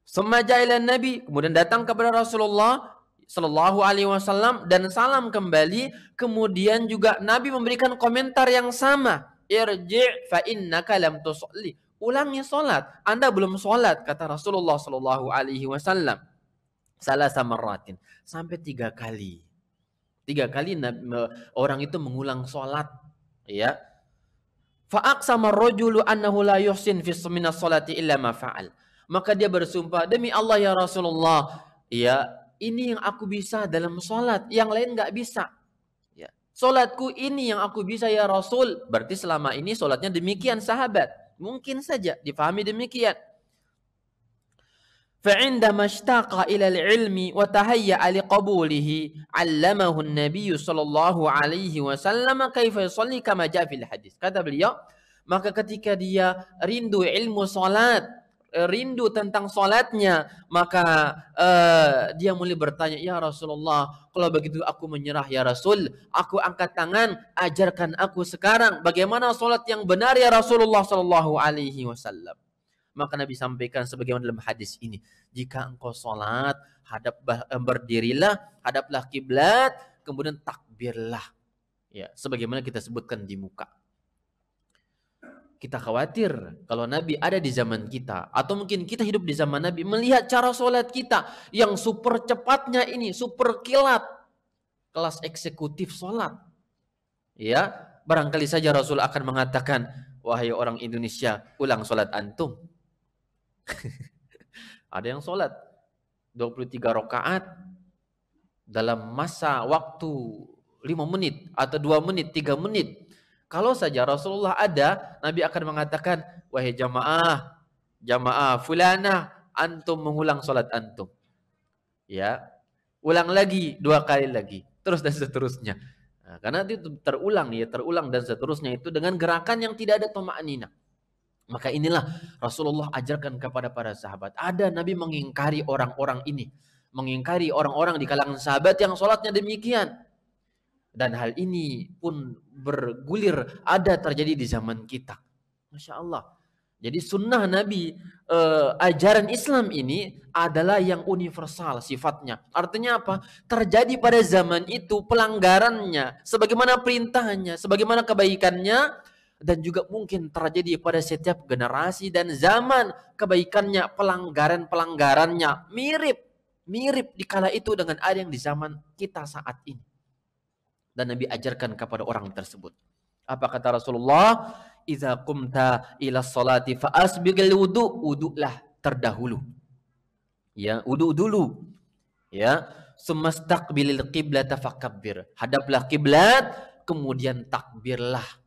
Summa ja'ila Nabi, kemudian datang kepada Rasulullah Sallallahu Alaihi Wasallam dan salam kembali. Kemudian juga Nabi memberikan komentar yang sama. Irji' fa innaka lam tusalli. Ulangi salat, Anda belum salat, kata Rasulullah Sallallahu Alaihi Wasallam. Salasa marratin, sampai 3 kali. 3 kali orang itu mengulang salat, Fa aqsama ar-rajulu annahu la yuhsin fi minas salati illa ma fa'al. Maka dia bersumpah, demi Allah ya Rasulullah, ini yang aku bisa dalam salat, yang lain enggak bisa. Solatku ini yang aku bisa ya Rasul. Berarti selama ini solatnya demikian sahabat. Mungkin saja difahami demikian. فعندما اشتاق إلى العلم وتهيأ لقبوله علمه النبي صلى الله عليه وسلم كيف يصلي كما جاء في الحديث. Kata beliau, maka ketika dia rindu ilmu salat, rindu tentang salatnya, maka dia mulai bertanya, ya Rasulullah, kalau begitu aku menyerah ya Rasul, aku angkat tangan, ajarkan aku sekarang bagaimana salat yang benar ya Rasulullah sallallahu alaihi wasallam. Maka Nabi sampaikan sebagaimana dalam hadis ini, jika engkau sholat, berdirilah, hadaplah kiblat, kemudian takbirlah. Ya, sebagaimana kita sebutkan di muka. Kita khawatir kalau Nabi ada di zaman kita, atau mungkin kita hidup di zaman Nabi, melihat cara sholat kita yang super cepatnya ini, super kilat, kelas eksekutif sholat. Ya, barangkali saja Rasul akan mengatakan, wahai orang Indonesia, ulang sholat antum. Ada yang sholat 23 rakaat dalam masa waktu 5 menit atau 2 menit, 3 menit. Kalau saja Rasulullah ada, Nabi akan mengatakan, wahai jamaah fulana, antum mengulang sholat antum. Ya, ulang lagi, 2 kali lagi, terus dan seterusnya. Nah, karena itu terulang dan seterusnya itu dengan gerakan yang tidak ada thama'ninah. Maka inilah Rasulullah ajarkan kepada para sahabat. Ada Nabi mengingkari orang-orang ini. Mengingkari orang-orang di kalangan sahabat yang sholatnya demikian. Dan hal ini pun bergulir ada terjadi di zaman kita. Masya Allah. Jadi sunnah Nabi, ajaran Islam ini adalah yang universal sifatnya. Artinya apa? Terjadi pada zaman itu pelanggarannya. Sebagaimana perintahnya, sebagaimana kebaikannya. Dan juga mungkin terjadi pada setiap generasi dan zaman, kebaikannya, pelanggarannya mirip di kala itu dengan ada yang di zaman kita saat ini. Dan Nabi ajarkan kepada orang tersebut. Apa kata Rasulullah? Idza qumta ila sholati fa asbighil wudu'lah terdahulu. Ya, wudu dulu. Ya, sumastaqbilil qiblata fakabbir. Hadaplah kiblat, kemudian takbirlah.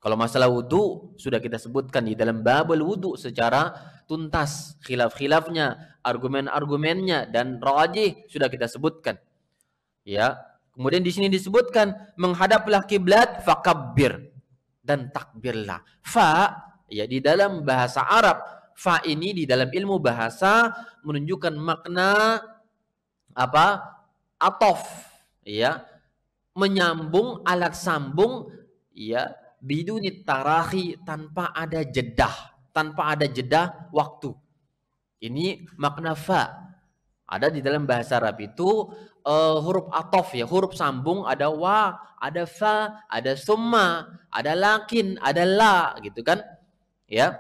Kalau masalah wudu sudah kita sebutkan di dalam babul wudu secara tuntas, khilaf-khilafnya, argumen-argumennya, dan rajih sudah kita sebutkan. Ya, kemudian di sini disebutkan menghadaplah kiblat fakabbir, dan takbirlah. Fa, ya, di dalam bahasa Arab, fa ini di dalam ilmu bahasa menunjukkan makna apa? Atof, ya, menyambung, alat sambung, ya, biduni tarahi, tanpa ada jeda waktu. Ini makna fa. Ada di dalam bahasa Arab itu huruf atof, ya, huruf sambung, ada wa, ada fa, ada summa, ada lakin, ada la, gitu kan? Ya.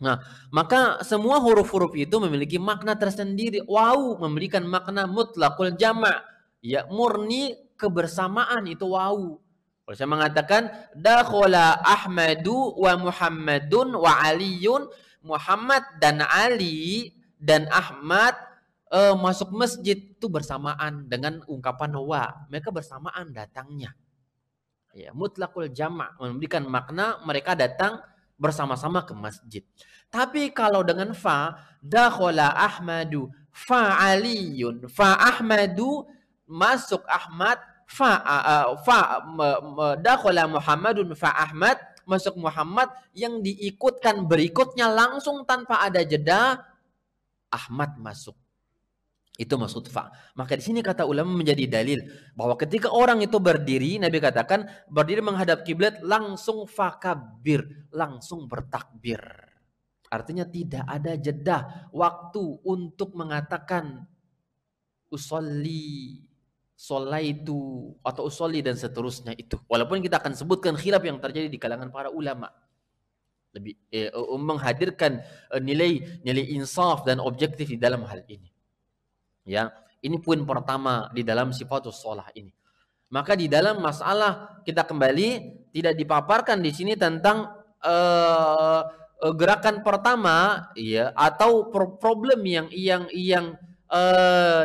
Nah, maka semua huruf-huruf itu memiliki makna tersendiri. Waw memberikan makna mutlaqul jama', ya, murni kebersamaan, itu waw. Kalau saya mengatakan dakhala Ahmadu wa Muhammadun wa Aliyun, Muhammad dan Ali dan Ahmad masuk masjid, itu bersamaan dengan ungkapan wa. Mereka bersamaan datangnya. Ya, mutlaqul jama' memberikan makna mereka datang bersama-sama ke masjid. Tapi kalau dengan fa, dakhala Ahmadu fa Aliyun fa Ahmadu, masuk Ahmad, dakhala Muhammadun fa Ahmad, masuk Muhammad, yang diikutkan berikutnya langsung tanpa ada jeda, Ahmad masuk. Itu maksud fa. Maka di sini kata ulama menjadi dalil bahwa ketika orang itu berdiri, Nabi katakan berdiri menghadap kiblat, langsung fakabbir, langsung bertakbir. Artinya tidak ada jeda waktu untuk mengatakan usolli, sholaitu, atau usolli dan seterusnya itu. Walaupun kita akan sebutkan khilaf yang terjadi di kalangan para ulama. Lebih menghadirkan nilai insaf dan objektif di dalam hal ini. Ya, ini poin pertama di dalam sifatus sholah ini. Maka di dalam masalah kita kembali tidak dipaparkan di sini tentang gerakan pertama, ya, atau problem yang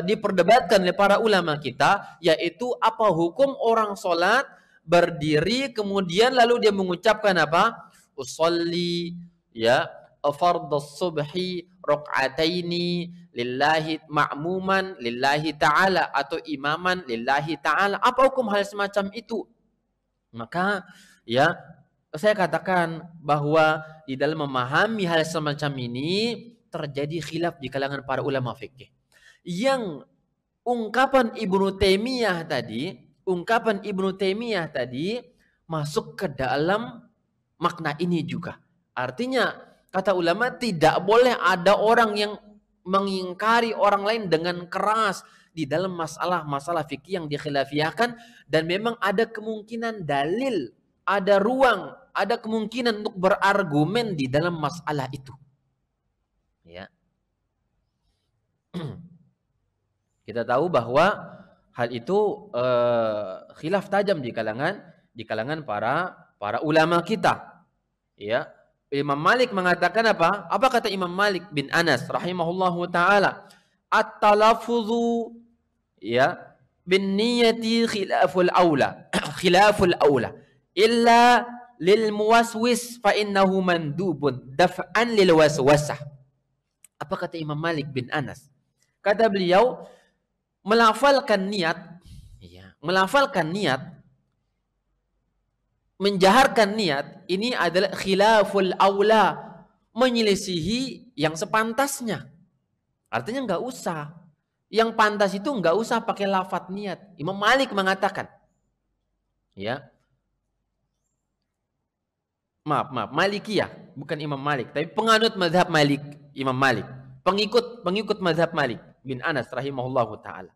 diperdebatkan oleh para ulama kita, yaitu apa hukum orang sholat berdiri kemudian lalu dia mengucapkan apa? Usolli, ya, fardhus subhi raq'ataini lillahi ma'muman lillahi ta'ala atau imaman lillahi ta'ala. Apa hukum hal semacam itu? Maka ya saya katakan bahwa di dalam memahami hal semacam ini terjadi khilaf di kalangan para ulama fikih. Yang ungkapan Ibnu Taimiyah tadi masuk ke dalam makna ini juga. Artinya kata ulama tidak boleh ada orang yang mengingkari orang lain dengan keras di dalam masalah fikih yang dikhilafiyahkan, dan memang ada kemungkinan dalil, ada ruang, ada kemungkinan untuk berargumen di dalam masalah itu. Ya. Kita tahu bahwa hal itu khilaf tajam di kalangan para ulama kita. Ya. Imam Malik mengatakan apa? Apa kata Imam Malik bin Anas rahimahullahu taala? At-talaffuzu ya bin niyati khilaful aula. Khilaful aula. Illa lil muwaswis fa innahu mandubun daf'an lil waswasah. Apa kata Imam Malik bin Anas? Kata beliau, melafalkan niat, menjaharkan niat, ini adalah khilaful aula, menyelisihi yang sepantasnya. Artinya nggak usah. Yang pantas itu nggak usah pakai lafaz niat. Imam Malik mengatakan, ya, maaf, Malikiyah, bukan Imam Malik, tapi penganut mazhab Malik, Imam Malik, pengikut mazhab Malik bin Anas rahimahullahu taala.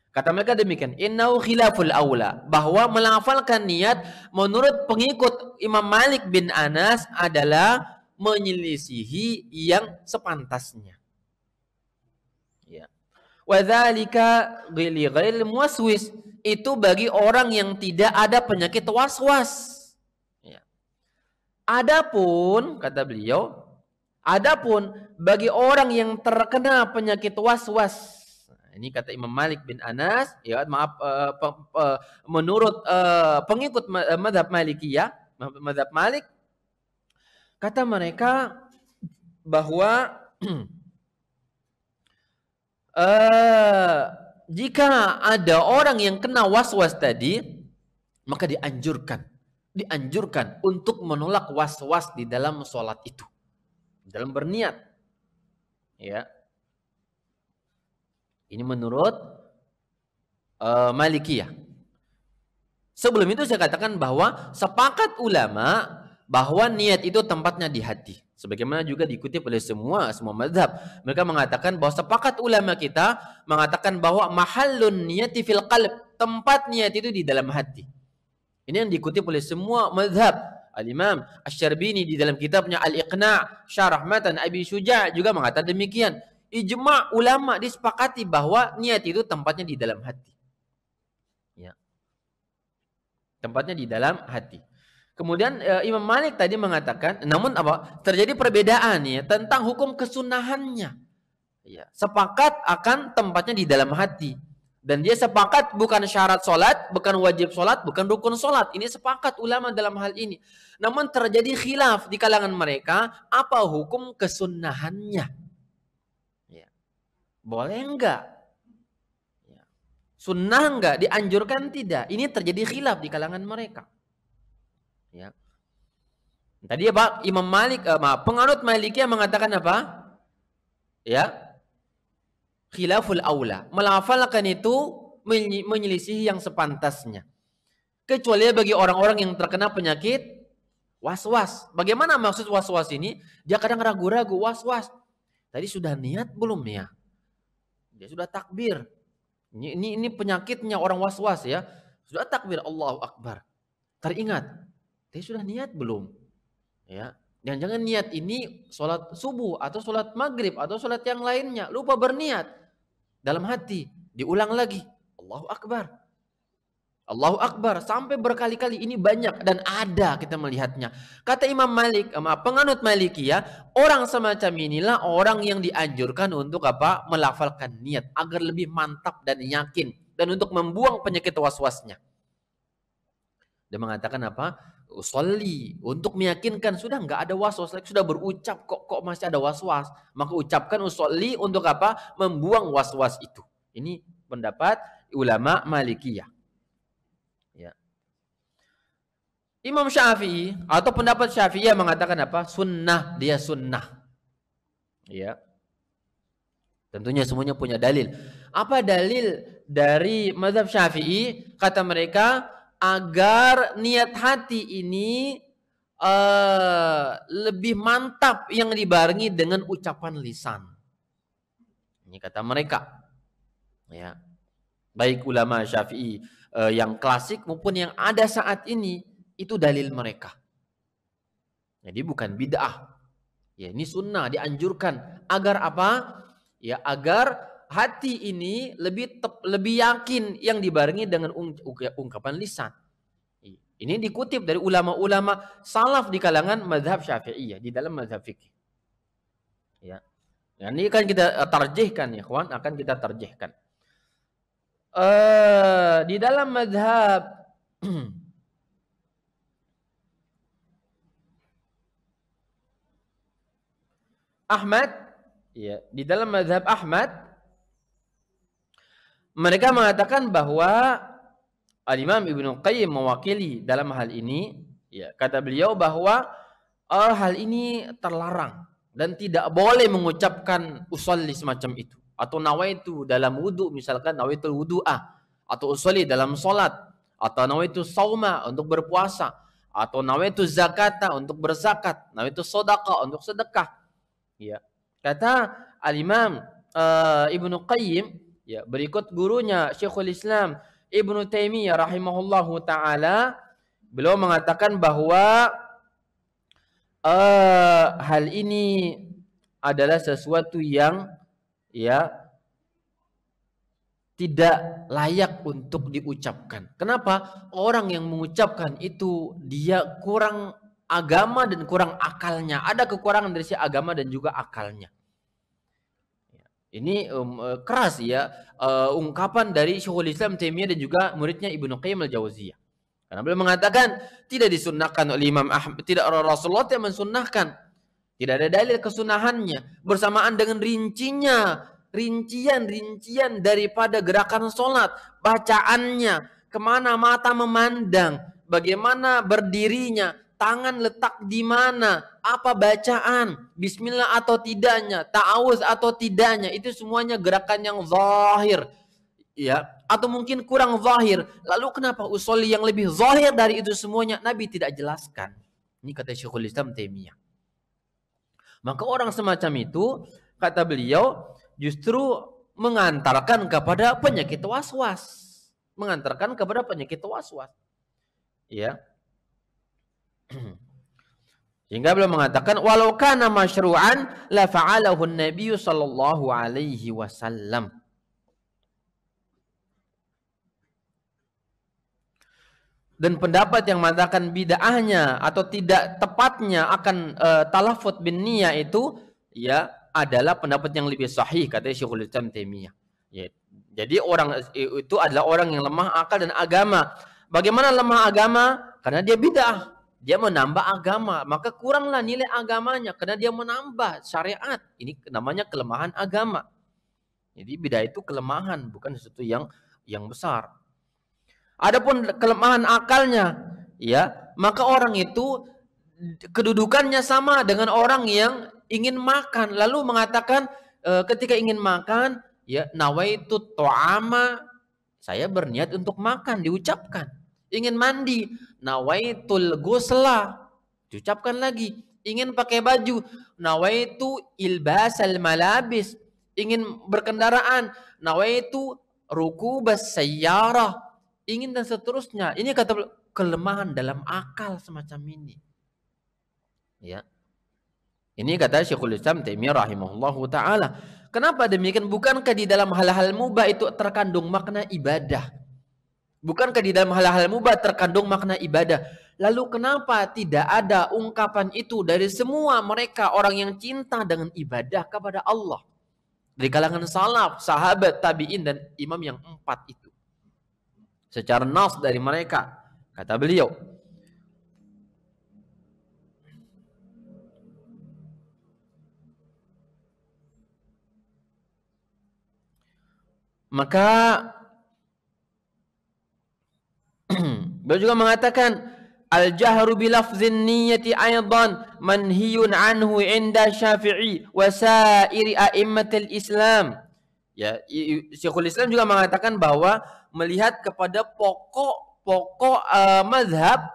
Kata mereka demikian, innahu khilaful aula, bahwa melafalkan niat menurut pengikut Imam Malik bin Anas adalah menyelisihi yang sepantasnya. Ya. Wa dzalika li ghairil muwaswis, itu bagi orang yang tidak ada penyakit waswas. Ya. Adapun kata beliau, bagi orang yang terkena penyakit waswas, ini kata Imam Malik bin Anas, ya maaf, menurut pengikut mazhab Malikiyah, mazhab Malik, kata mereka bahwa jika ada orang yang kena waswas tadi, maka dianjurkan untuk menolak waswas di dalam sholat itu, dalam berniat, ya. Ini menurut Malikiyah. Sebelum itu saya katakan bahwa sepakat ulama bahwa niat itu tempatnya di hati. Sebagaimana juga dikutip oleh semua mazhab. Mereka mengatakan bahwa sepakat ulama kita mengatakan bahwa mahallun niyati fil qalb, tempat niat itu di dalam hati. Ini yang dikutip oleh semua mazhab. Al-Imam Asy-Syarbini di dalam kitabnya Al-Iqna' Syarah Matan Abi Syuja' juga mengatakan demikian. Ijma' ulama disepakati bahwa niat itu tempatnya di dalam hati. Ya. Tempatnya di dalam hati. Kemudian Imam Malik tadi mengatakan, namun apa? Terjadi perbedaan ya tentang hukum kesunahannya. Ya. Sepakat akan tempatnya di dalam hati. Dan dia sepakat bukan syarat sholat, bukan wajib sholat, bukan rukun sholat. Ini sepakat ulama dalam hal ini. Namun terjadi khilaf di kalangan mereka, apa hukum kesunahannya? Boleh enggak? Ya. Sunnah enggak? Dianjurkan tidak? Ini terjadi khilaf di kalangan mereka. Ya. Tadi apa? Imam Malik, penganut Malikiyah mengatakan apa? Ya. Khilaful aula. Melafalkan itu menyelisih yang sepantasnya. Kecuali bagi orang-orang yang terkena penyakit waswas. Bagaimana maksud waswas ini? Dia kadang ragu-ragu, waswas. Tadi sudah niat belum ya? Dia sudah takbir. Ini penyakitnya orang was-was ya. Sudah takbir Allahu Akbar. Teringat, dia sudah niat belum? Ya. Jangan-jangan niat ini sholat subuh atau sholat maghrib atau sholat yang lainnya. Lupa berniat dalam hati. Diulang lagi. Allahu Akbar. Allahu Akbar. Sampai berkali-kali, ini banyak dan ada kita melihatnya. Kata Imam Malik, penganut Malikiyah, orang semacam inilah orang yang dianjurkan untuk apa? Melafalkan niat agar lebih mantap dan yakin, dan untuk membuang penyakit waswasnya. Dia mengatakan apa? usolli, untuk meyakinkan sudah nggak ada waswas lagi, sudah berucap kok masih ada waswas, maka ucapkan usolli untuk apa? Membuang waswas itu. Ini pendapat ulama Malikiyah. Ya. Imam Syafi'i atau pendapat Syafi'iyah mengatakan apa? Sunnah, dia sunnah. Ya. Tentunya semuanya punya dalil. Apa dalil dari mazhab Syafi'i? Kata mereka, agar niat hati ini lebih mantap yang dibarengi dengan ucapan lisan. Ini kata mereka. Ya. Baik ulama Syafi'i yang klasik maupun yang ada saat ini, itu dalil mereka. Jadi bukan bid'ah. Ya, ini sunnah, dianjurkan agar apa? Ya, agar hati ini lebih yakin yang dibarengi dengan ungkapan lisan. Ini dikutip dari ulama-ulama salaf di kalangan mazhab Syafi'iyah di dalam mazhab fikih. Ya. Ini kan kita tarjihkan ya, kawan, akan kita tarjihkan. Di dalam mazhab Ahmad, ya, di dalam mazhab Ahmad mereka mengatakan bahwa Al-Imam Ibnu Qayyim mewakili dalam hal ini, ya, kata beliau bahwa hal ini terlarang dan tidak boleh mengucapkan usolli semacam itu, atau nawaitu dalam wudu, misalkan nawaitul wudu'ah, atau usolli dalam solat, atau nawaitu sauma untuk berpuasa, atau nawaitu zakata untuk berzakat, nawaitu sedekah untuk sedekah. Ya, kata Al-Imam Ibnu Qayyim, ya, berikut gurunya Syekhul Islam Ibnu Taimiyah rahimahullahu taala, beliau mengatakan bahwa hal ini adalah sesuatu yang, ya, tidak layak untuk diucapkan. Kenapa? Orang yang mengucapkan itu dia kurang agama dan kurang akalnya. Ada kekurangan dari si agama dan juga akalnya. Ini keras ya ungkapan dari Syekhul Islam Taimiyah dan juga muridnya Ibnu Qayyim al-Jauziyah. Karena beliau mengatakan tidak disunnahkan oleh Imam Ahmad, tidak Rasulullah yang mensunnahkan. Tidak ada dalil kesunahannya bersamaan dengan rincian daripada gerakan sholat, bacaannya, kemana mata memandang, bagaimana berdirinya, tangan letak di mana, apa bacaan, bismillah atau tidaknya, ta'awuz atau tidaknya, itu semuanya gerakan yang zahir, ya, atau mungkin kurang zahir. Lalu kenapa usolli yang lebih zahir dari itu semuanya Nabi tidak jelaskan? Ini kata Syekhul Islam Taimiyah. Maka orang semacam itu, kata beliau, justru mengantarkan kepada penyakit waswas. Mengantarkan kepada penyakit waswas. Ya. Sehingga beliau mengatakan walau kana masyru'an la fa'alahu an-nabiy sallallahu alaihi wasallam. Dan pendapat yang mengatakan bid'ahnya atau tidak tepatnya akan talafut bin niyah itu, ya, adalah pendapat yang lebih sahih, kata Syekhul Islam Taimiyah. Ya. Jadi orang itu adalah orang yang lemah akal dan agama. Bagaimana lemah agama? Karena dia bid'ah. Dia menambah agama, maka kuranglah nilai agamanya karena dia menambah syariat. Ini namanya kelemahan agama. Jadi bid'ah itu kelemahan, bukan sesuatu yang besar. Adapun kelemahan akalnya, ya, maka orang itu kedudukannya sama dengan orang yang ingin makan lalu mengatakan ketika ingin makan, ya, nawaitu ta'ama, saya berniat untuk makan, diucapkan. Ingin mandi, nawaitul ghusla, diucapkan lagi. Ingin pakai baju, nawaitu ilbasal malabis. Ingin berkendaraan, nawaitu rukubas sayyarah. Ingin dan seterusnya. Ini kata kelemahan dalam akal semacam ini. Ya. Ini kata Syekhul Islam Taimiyah rahimahullahu taala. Kenapa demikian? Bukankah di dalam hal-hal mubah itu terkandung makna ibadah? Bukankah di dalam hal-hal mubah terkandung makna ibadah? Lalu kenapa tidak ada ungkapan itu dari semua mereka orang yang cinta dengan ibadah kepada Allah? Dari kalangan salaf, sahabat, tabi'in, dan imam yang 4 itu. Secara nas dari mereka, kata beliau, Maka beliau juga mengatakan al-jahru bi lafdhin niyyati aidan manhiyun anhu inda Syafi'i wa sa'iri a'immatil Islam. Ya, Syekhul Islam juga mengatakan bahwa melihat kepada pokok mazhab,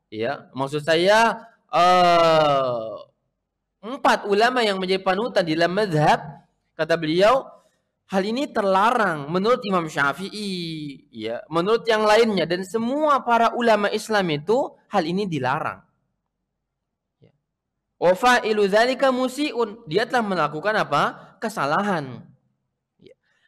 ya, maksud saya 4 ulama yang menjadi panutan di dalam mazhab, kata beliau, hal ini terlarang menurut Imam Syafi'i, ya, menurut yang lainnya, dan semua para ulama Islam itu hal ini dilarang. Wa fa'ilu dzalika musii'un, dia telah melakukan apa? Kesalahan.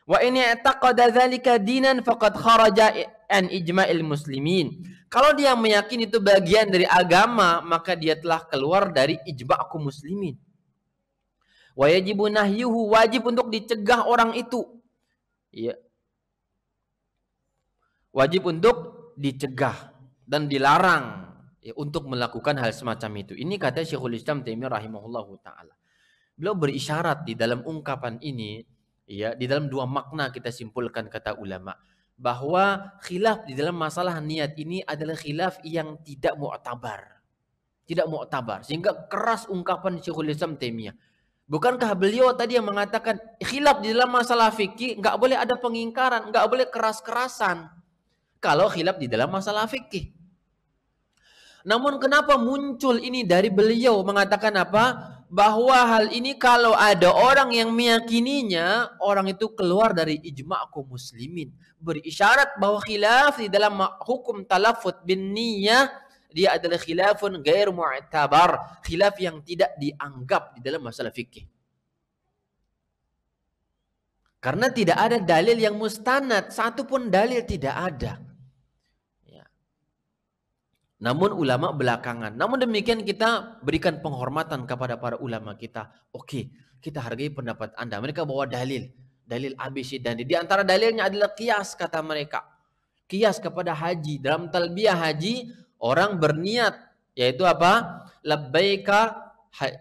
Wa in i'taqada dzalika dinan faqad kharaja an ijma'il muslimin. Kalau dia meyakini itu bagian dari agama, maka dia telah keluar dari ijma' kaum muslimin. Wa yajibu nahyuhu, wajib untuk dicegah orang itu. Ya. Wajib untuk dicegah dan dilarang, ya, untuk melakukan hal semacam itu. Ini kata Syekhul Islam Taimiyah rahimahullahu taala. Beliau berisyarat di dalam ungkapan ini, ya, di dalam 2 makna kita simpulkan kata ulama, bahwa khilaf di dalam masalah niat ini adalah khilaf yang tidak mu'tabar. Tidak mu'tabar. Sehingga keras ungkapan Syekhul Islam Taimiyah. Bukankah beliau tadi yang mengatakan khilaf di dalam masalah fikih nggak boleh ada pengingkaran, nggak boleh keras-kerasan kalau khilaf di dalam masalah fikih. Namun kenapa muncul ini dari beliau mengatakan apa? Bahwa hal ini kalau ada orang yang meyakininya, orang itu keluar dari ijma' kaum muslimin. Berisyarat bahwa khilaf di dalam hukum talaffuz bin niyyah, dia adalah khilafun ghair mu'tabar, khilaf yang tidak dianggap di dalam masalah fikih. Karena tidak ada dalil yang mustanad, satu pun dalil tidak ada. Namun ulama belakangan. Namun demikian kita berikan penghormatan kepada para ulama kita. Oke, kita hargai pendapat Anda. Mereka bawa dalil ABC dan di antara dalilnya adalah qiyas, kata mereka. Qiyas kepada haji. Dalam talbiyah haji, orang berniat yaitu apa?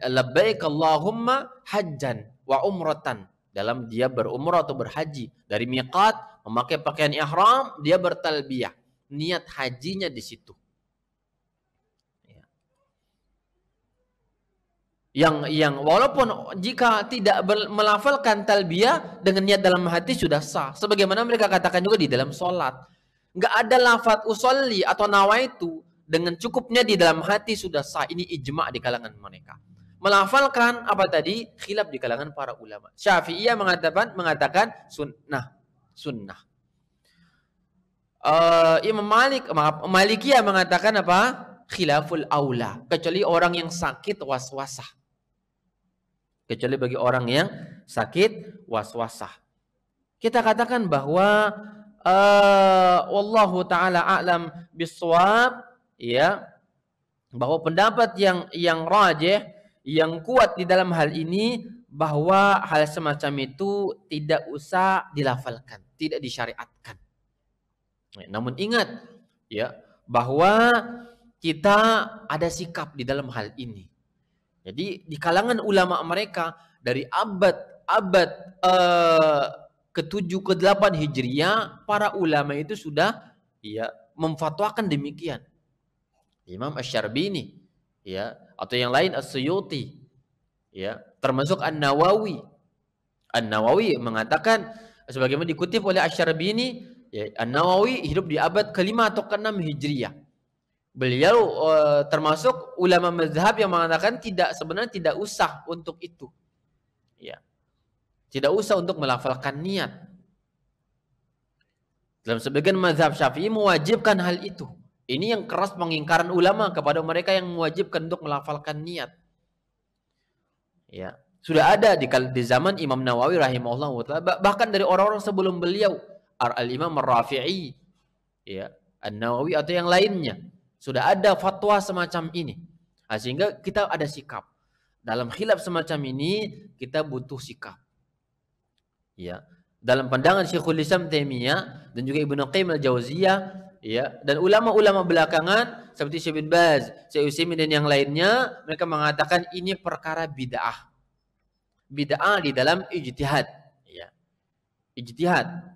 Labbaik Allahumma hajjan wa umratan. Dalam dia berumrah atau berhaji, dari miqat memakai pakaian ihram, dia bertalbiyah. Niat hajinya di situ. Yang walaupun jika tidak melafalkan talbiyah dengan niat dalam hati sudah sah. Sebagaimana mereka katakan juga di dalam sholat. Nggak ada lafaz usolli atau nawaitu, dengan cukupnya di dalam hati sudah sah. Ini ijma' di kalangan mereka. Melafalkan apa tadi? Khilaf di kalangan para ulama. Syafi'iyah mengatakan sunnah. Imam Malikiyah mengatakan apa? Khilaful aula. Kecuali orang yang sakit waswasah. Kecuali bagi orang yang sakit waswasah. Kita katakan bahwa wallahu taala a'lam bissawab, ya, bahwa pendapat yang rajih, yang kuat di dalam hal ini, bahwa hal semacam itu tidak usah dilafalkan, tidak disyariatkan. Namun ingat, ya, bahwa kita ada sikap di dalam hal ini. Jadi di kalangan ulama mereka dari abad ke-7 ke-8 Hijriah, para ulama itu sudah, ya, memfatwakan demikian. Imam Asy-Syarbini, ya, atau yang lain As-Suyuti, ya, termasuk An-Nawawi. An-Nawawi mengatakan sebagaimana dikutip oleh Asy-Syarbini, ya, An-Nawawi hidup di abad ke-5 atau ke-6 Hijriah. Beliau termasuk ulama mazhab yang mengatakan sebenarnya tidak usah untuk itu. Ya. Tidak usah untuk melafalkan niat. Dalam sebagian mazhab Syafi'i mewajibkan hal itu. Ini yang keras pengingkaran ulama kepada mereka yang mewajibkan untuk melafalkan niat. Ya. Sudah ada di zaman Imam Nawawi rahimahullah ta'ala, bahkan dari orang-orang sebelum beliau, Al-Imam Ar-Rafi'i, ya, An-Nawawi atau yang lainnya. Sudah ada fatwa semacam ini. Nah, sehingga kita ada sikap. Dalam khilaf semacam ini kita butuh sikap. Ya. Dalam pandangan Syekhul Islam Taimiyah dan juga Ibnu Qayyim al-Jauziyah, ya, dan ulama-ulama belakangan seperti Syekh bin Baz, Syekh Utsaimin dan yang lainnya, mereka mengatakan ini perkara bid'ah. Bid'ah di dalam ijtihad, ya. Ijtihad.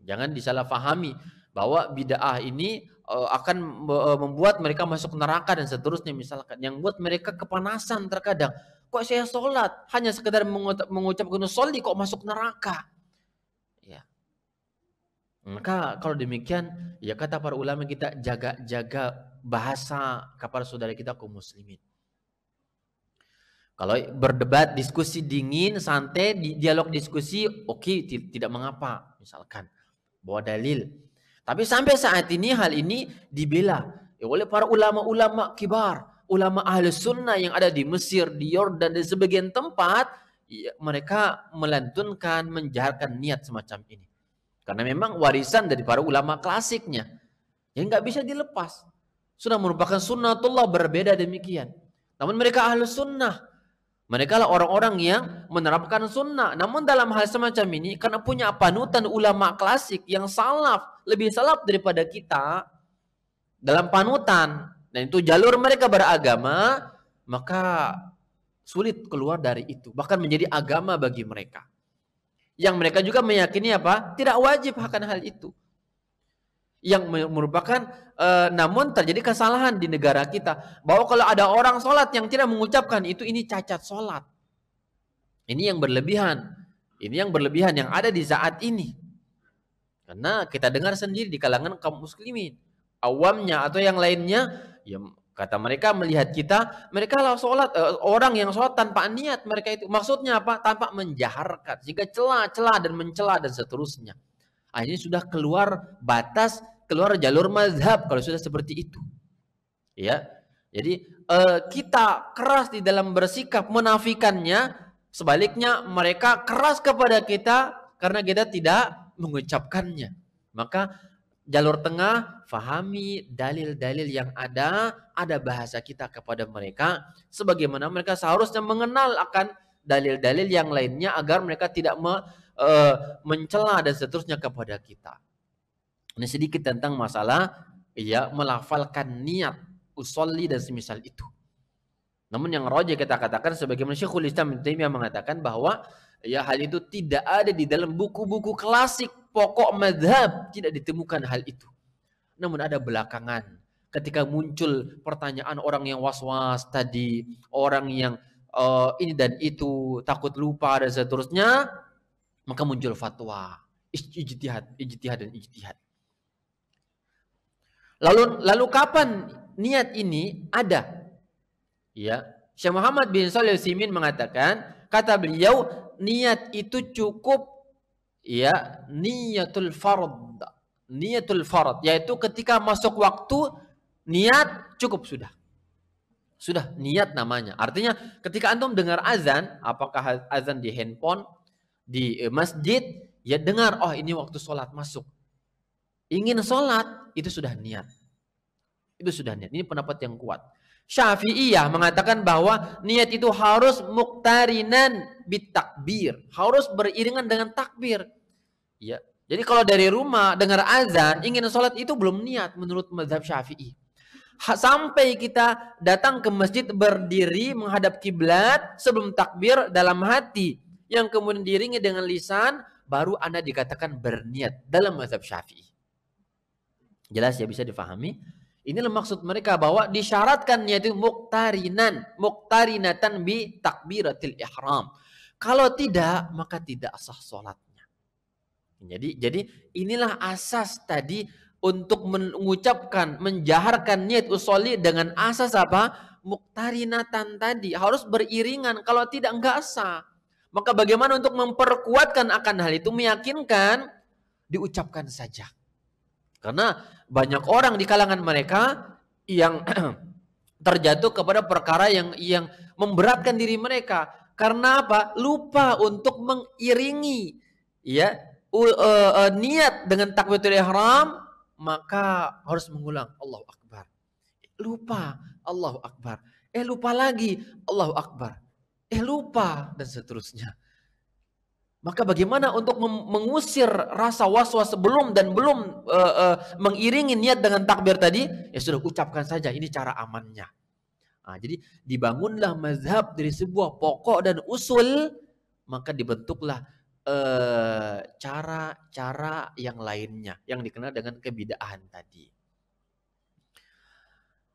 Jangan disalahfahami bahwa bid'ah ini akan membuat mereka masuk neraka dan seterusnya misalkan. Yang buat mereka kepanasan terkadang. Kok saya sholat hanya sekedar mengucapkan sholli kok masuk neraka? Ya. Maka kalau demikian, ya kata para ulama kita jaga bahasa kepada saudara kita kaum muslimin. Kalau berdebat, diskusi dingin, santai, dialog diskusi, oke, tidak mengapa, misalkan bawa dalil. Tapi sampai saat ini hal ini dibela oleh para ulama-ulama kibar, ulama ahli sunnah yang ada di Mesir, di Yordan dan sebagian tempat, ya, mereka melantunkan, menjaharkan niat semacam ini. Karena memang warisan dari para ulama klasiknya, yang nggak bisa dilepas. Sudah merupakan sunnatullah, berbeda demikian. Namun mereka ahli sunnah. Mereka lah orang-orang yang menerapkan sunnah. Namun dalam hal semacam ini, karena punya panutan ulama klasik yang salaf, lebih salaf daripada kita dalam panutan, dan itu jalur mereka beragama, maka sulit keluar dari itu. Bahkan menjadi agama bagi mereka. Yang mereka juga meyakini apa? Tidak wajib akan hal itu. Yang merupakan namun terjadi kesalahan di negara kita bahwa kalau ada orang sholat yang tidak mengucapkan itu, ini cacat sholat. Ini yang berlebihan. Ini yang berlebihan yang ada di saat ini. Karena kita dengar sendiri di kalangan kaum muslimin, awamnya atau yang lainnya, ya kata mereka melihat kita, mereka lah sholat, orang yang sholat tanpa niat mereka itu. Maksudnya apa? Tanpa menjaharkan, sehingga celah-celah dan mencela dan seterusnya. Akhirnya sudah keluar batas, keluar jalur mazhab kalau sudah seperti itu. Ya. Jadi kita keras di dalam bersikap menafikannya, sebaliknya mereka keras kepada kita karena kita tidak mengucapkannya. Maka jalur tengah, fahami dalil-dalil yang ada bahasa kita kepada mereka sebagaimana mereka seharusnya mengenal akan dalil-dalil yang lainnya agar mereka tidak mencela dan seterusnya kepada kita. Ini sedikit tentang masalah ya melafalkan niat usolli dan semisal itu. Namun yang rajih kita katakan sebagaimana Syekhul Islam Ibnu Taimiyah mengatakan bahwa ya hal itu tidak ada di dalam buku-buku klasik pokok mazhab, tidak ditemukan hal itu. Namun ada belakangan ketika muncul pertanyaan orang yang was-was tadi, orang yang ini dan itu, takut lupa dan seterusnya, maka muncul fatwa, ijtihad dan ijtihad. Lalu kapan niat ini ada? Ya, Syekh Muhammad bin Shalih Al-Utsaimin mengatakan, kata beliau, niat itu cukup ya niatul fard. Niatul fard yaitu ketika masuk waktu niat cukup sudah. Sudah niat namanya. Artinya ketika antum dengar azan, apakah azan di handphone, di masjid, ya dengar, oh ini waktu sholat masuk. Ingin sholat, itu sudah niat. Itu sudah niat. Ini pendapat yang kuat. Syafi'iyah mengatakan bahwa niat itu harus muqtarinan bitakbir. Harus beriringan dengan takbir. Ya. Jadi kalau dari rumah dengar azan, ingin sholat itu belum niat menurut mazhab Syafi'i. Sampai kita datang ke masjid berdiri menghadap kiblat sebelum takbir dalam hati. Yang kemudian diiringi dengan lisan, baru Anda dikatakan berniat dalam mazhab Syafi'i. Jelas ya, bisa difahami? Inilah maksud mereka bahwa disyaratkan niat itu muqtarinatan bi takbiratil ihram. Kalau tidak, maka tidak sah sholatnya. Jadi inilah asas tadi untuk mengucapkan, menjaharkan niat usolli dengan asas apa? Muqtarinatan tadi. Harus beriringan, kalau tidak enggak sah. Maka bagaimana untuk memperkuatkan akan hal itu, meyakinkan, diucapkan saja. Karena banyak orang di kalangan mereka yang terjatuh kepada perkara yang memberatkan diri mereka. Karena apa? Lupa untuk mengiringi ya niat dengan takbiratul ihram, maka harus mengulang Allahu Akbar. Lupa Allahu Akbar. Lupa lagi Allahu Akbar. Lupa dan seterusnya. Maka bagaimana untuk mengusir rasa was-was sebelum dan belum mengiringi niat dengan takbir tadi? Ya sudah, ucapkan saja, ini cara amannya. Nah, jadi dibangunlah mazhab dari sebuah pokok dan usul, maka dibentuklah cara-cara yang lainnya yang dikenal dengan kebid'ahan tadi.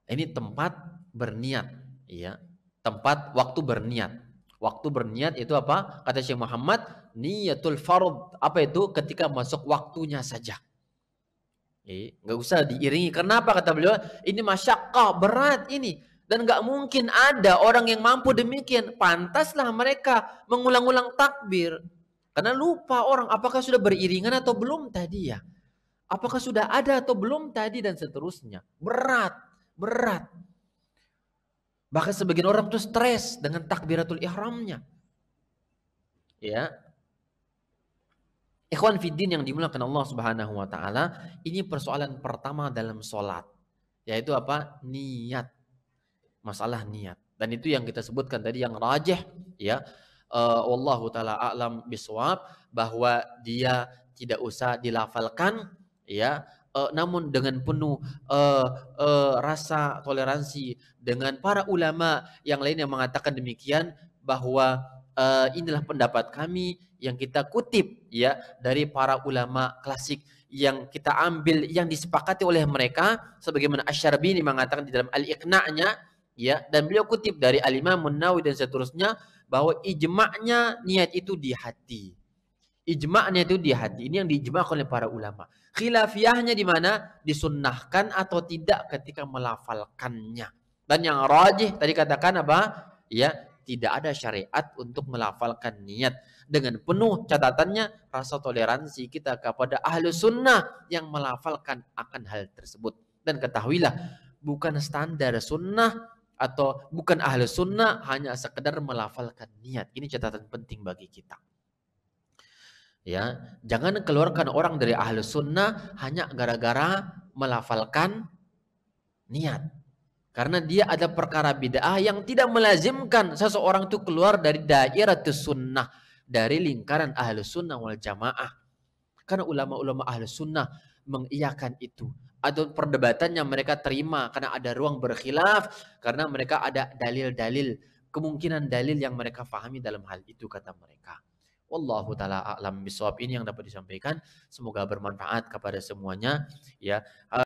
Ini tempat berniat, ya. Tempat waktu berniat. Waktu berniat itu apa? Kata Syekh Muhammad, niyatul fard. Apa itu? Ketika masuk waktunya saja. Nggak usah diiringi. Kenapa kata beliau? Ini masyaqqah, berat ini. Dan nggak mungkin ada orang yang mampu demikian. Pantaslah mereka mengulang-ulang takbir. Karena lupa orang apakah sudah beriringan atau belum tadi ya. Apakah sudah ada atau belum tadi dan seterusnya. Berat, berat. Bahkan sebagian orang tuh stres dengan takbiratul ihramnya. Ya. Ikhwan fiddin yang dimuliakan Allah Subhanahu wa taala, ini persoalan pertama dalam salat, yaitu apa? Niat. Masalah niat. Dan itu yang kita sebutkan tadi yang rajih, ya. Wallahu taala a'lam bishawab, bahwa dia tidak usah dilafalkan, ya. Namun dengan penuh rasa toleransi dengan para ulama yang lain yang mengatakan demikian, bahwa inilah pendapat kami yang kita kutip, ya, dari para ulama klasik yang kita ambil yang disepakati oleh mereka, sebagaimana Asy-Syarbini mengatakan di dalam Al-Iqna'-nya, ya, dan beliau kutip dari Al-Imam An-Nawawi dan seterusnya, bahwa ijma'nya niat itu di hati. Ijma'nya itu di hati. Ini yang diijma'kan oleh para ulama. Khilafiyahnya di mana? Disunnahkan atau tidak ketika melafalkannya. Dan yang rajih tadi katakan apa? Ya, tidak ada syariat untuk melafalkan niat. Dengan penuh catatannya rasa toleransi kita kepada ahlu sunnah yang melafalkan akan hal tersebut. Dan ketahuilah, bukan standar sunnah atau bukan ahlu sunnah hanya sekedar melafalkan niat. Ini catatan penting bagi kita. Ya, jangan keluarkan orang dari ahlu sunnah hanya gara-gara melafalkan niat. Karena dia ada perkara bid'ah yang tidak melazimkan seseorang itu keluar dari dairatus sunnah, dari lingkaran ahlu sunnah wal jamaah. Karena ulama-ulama ahlu sunnah mengiyakan itu. Atau perdebatannya mereka terima karena ada ruang berkhilaf, karena mereka ada dalil-dalil, kemungkinan dalil yang mereka fahami dalam hal itu, kata mereka. Wallahu taala a'lam bishawab. Ini yang dapat disampaikan, semoga bermanfaat kepada semuanya, ya.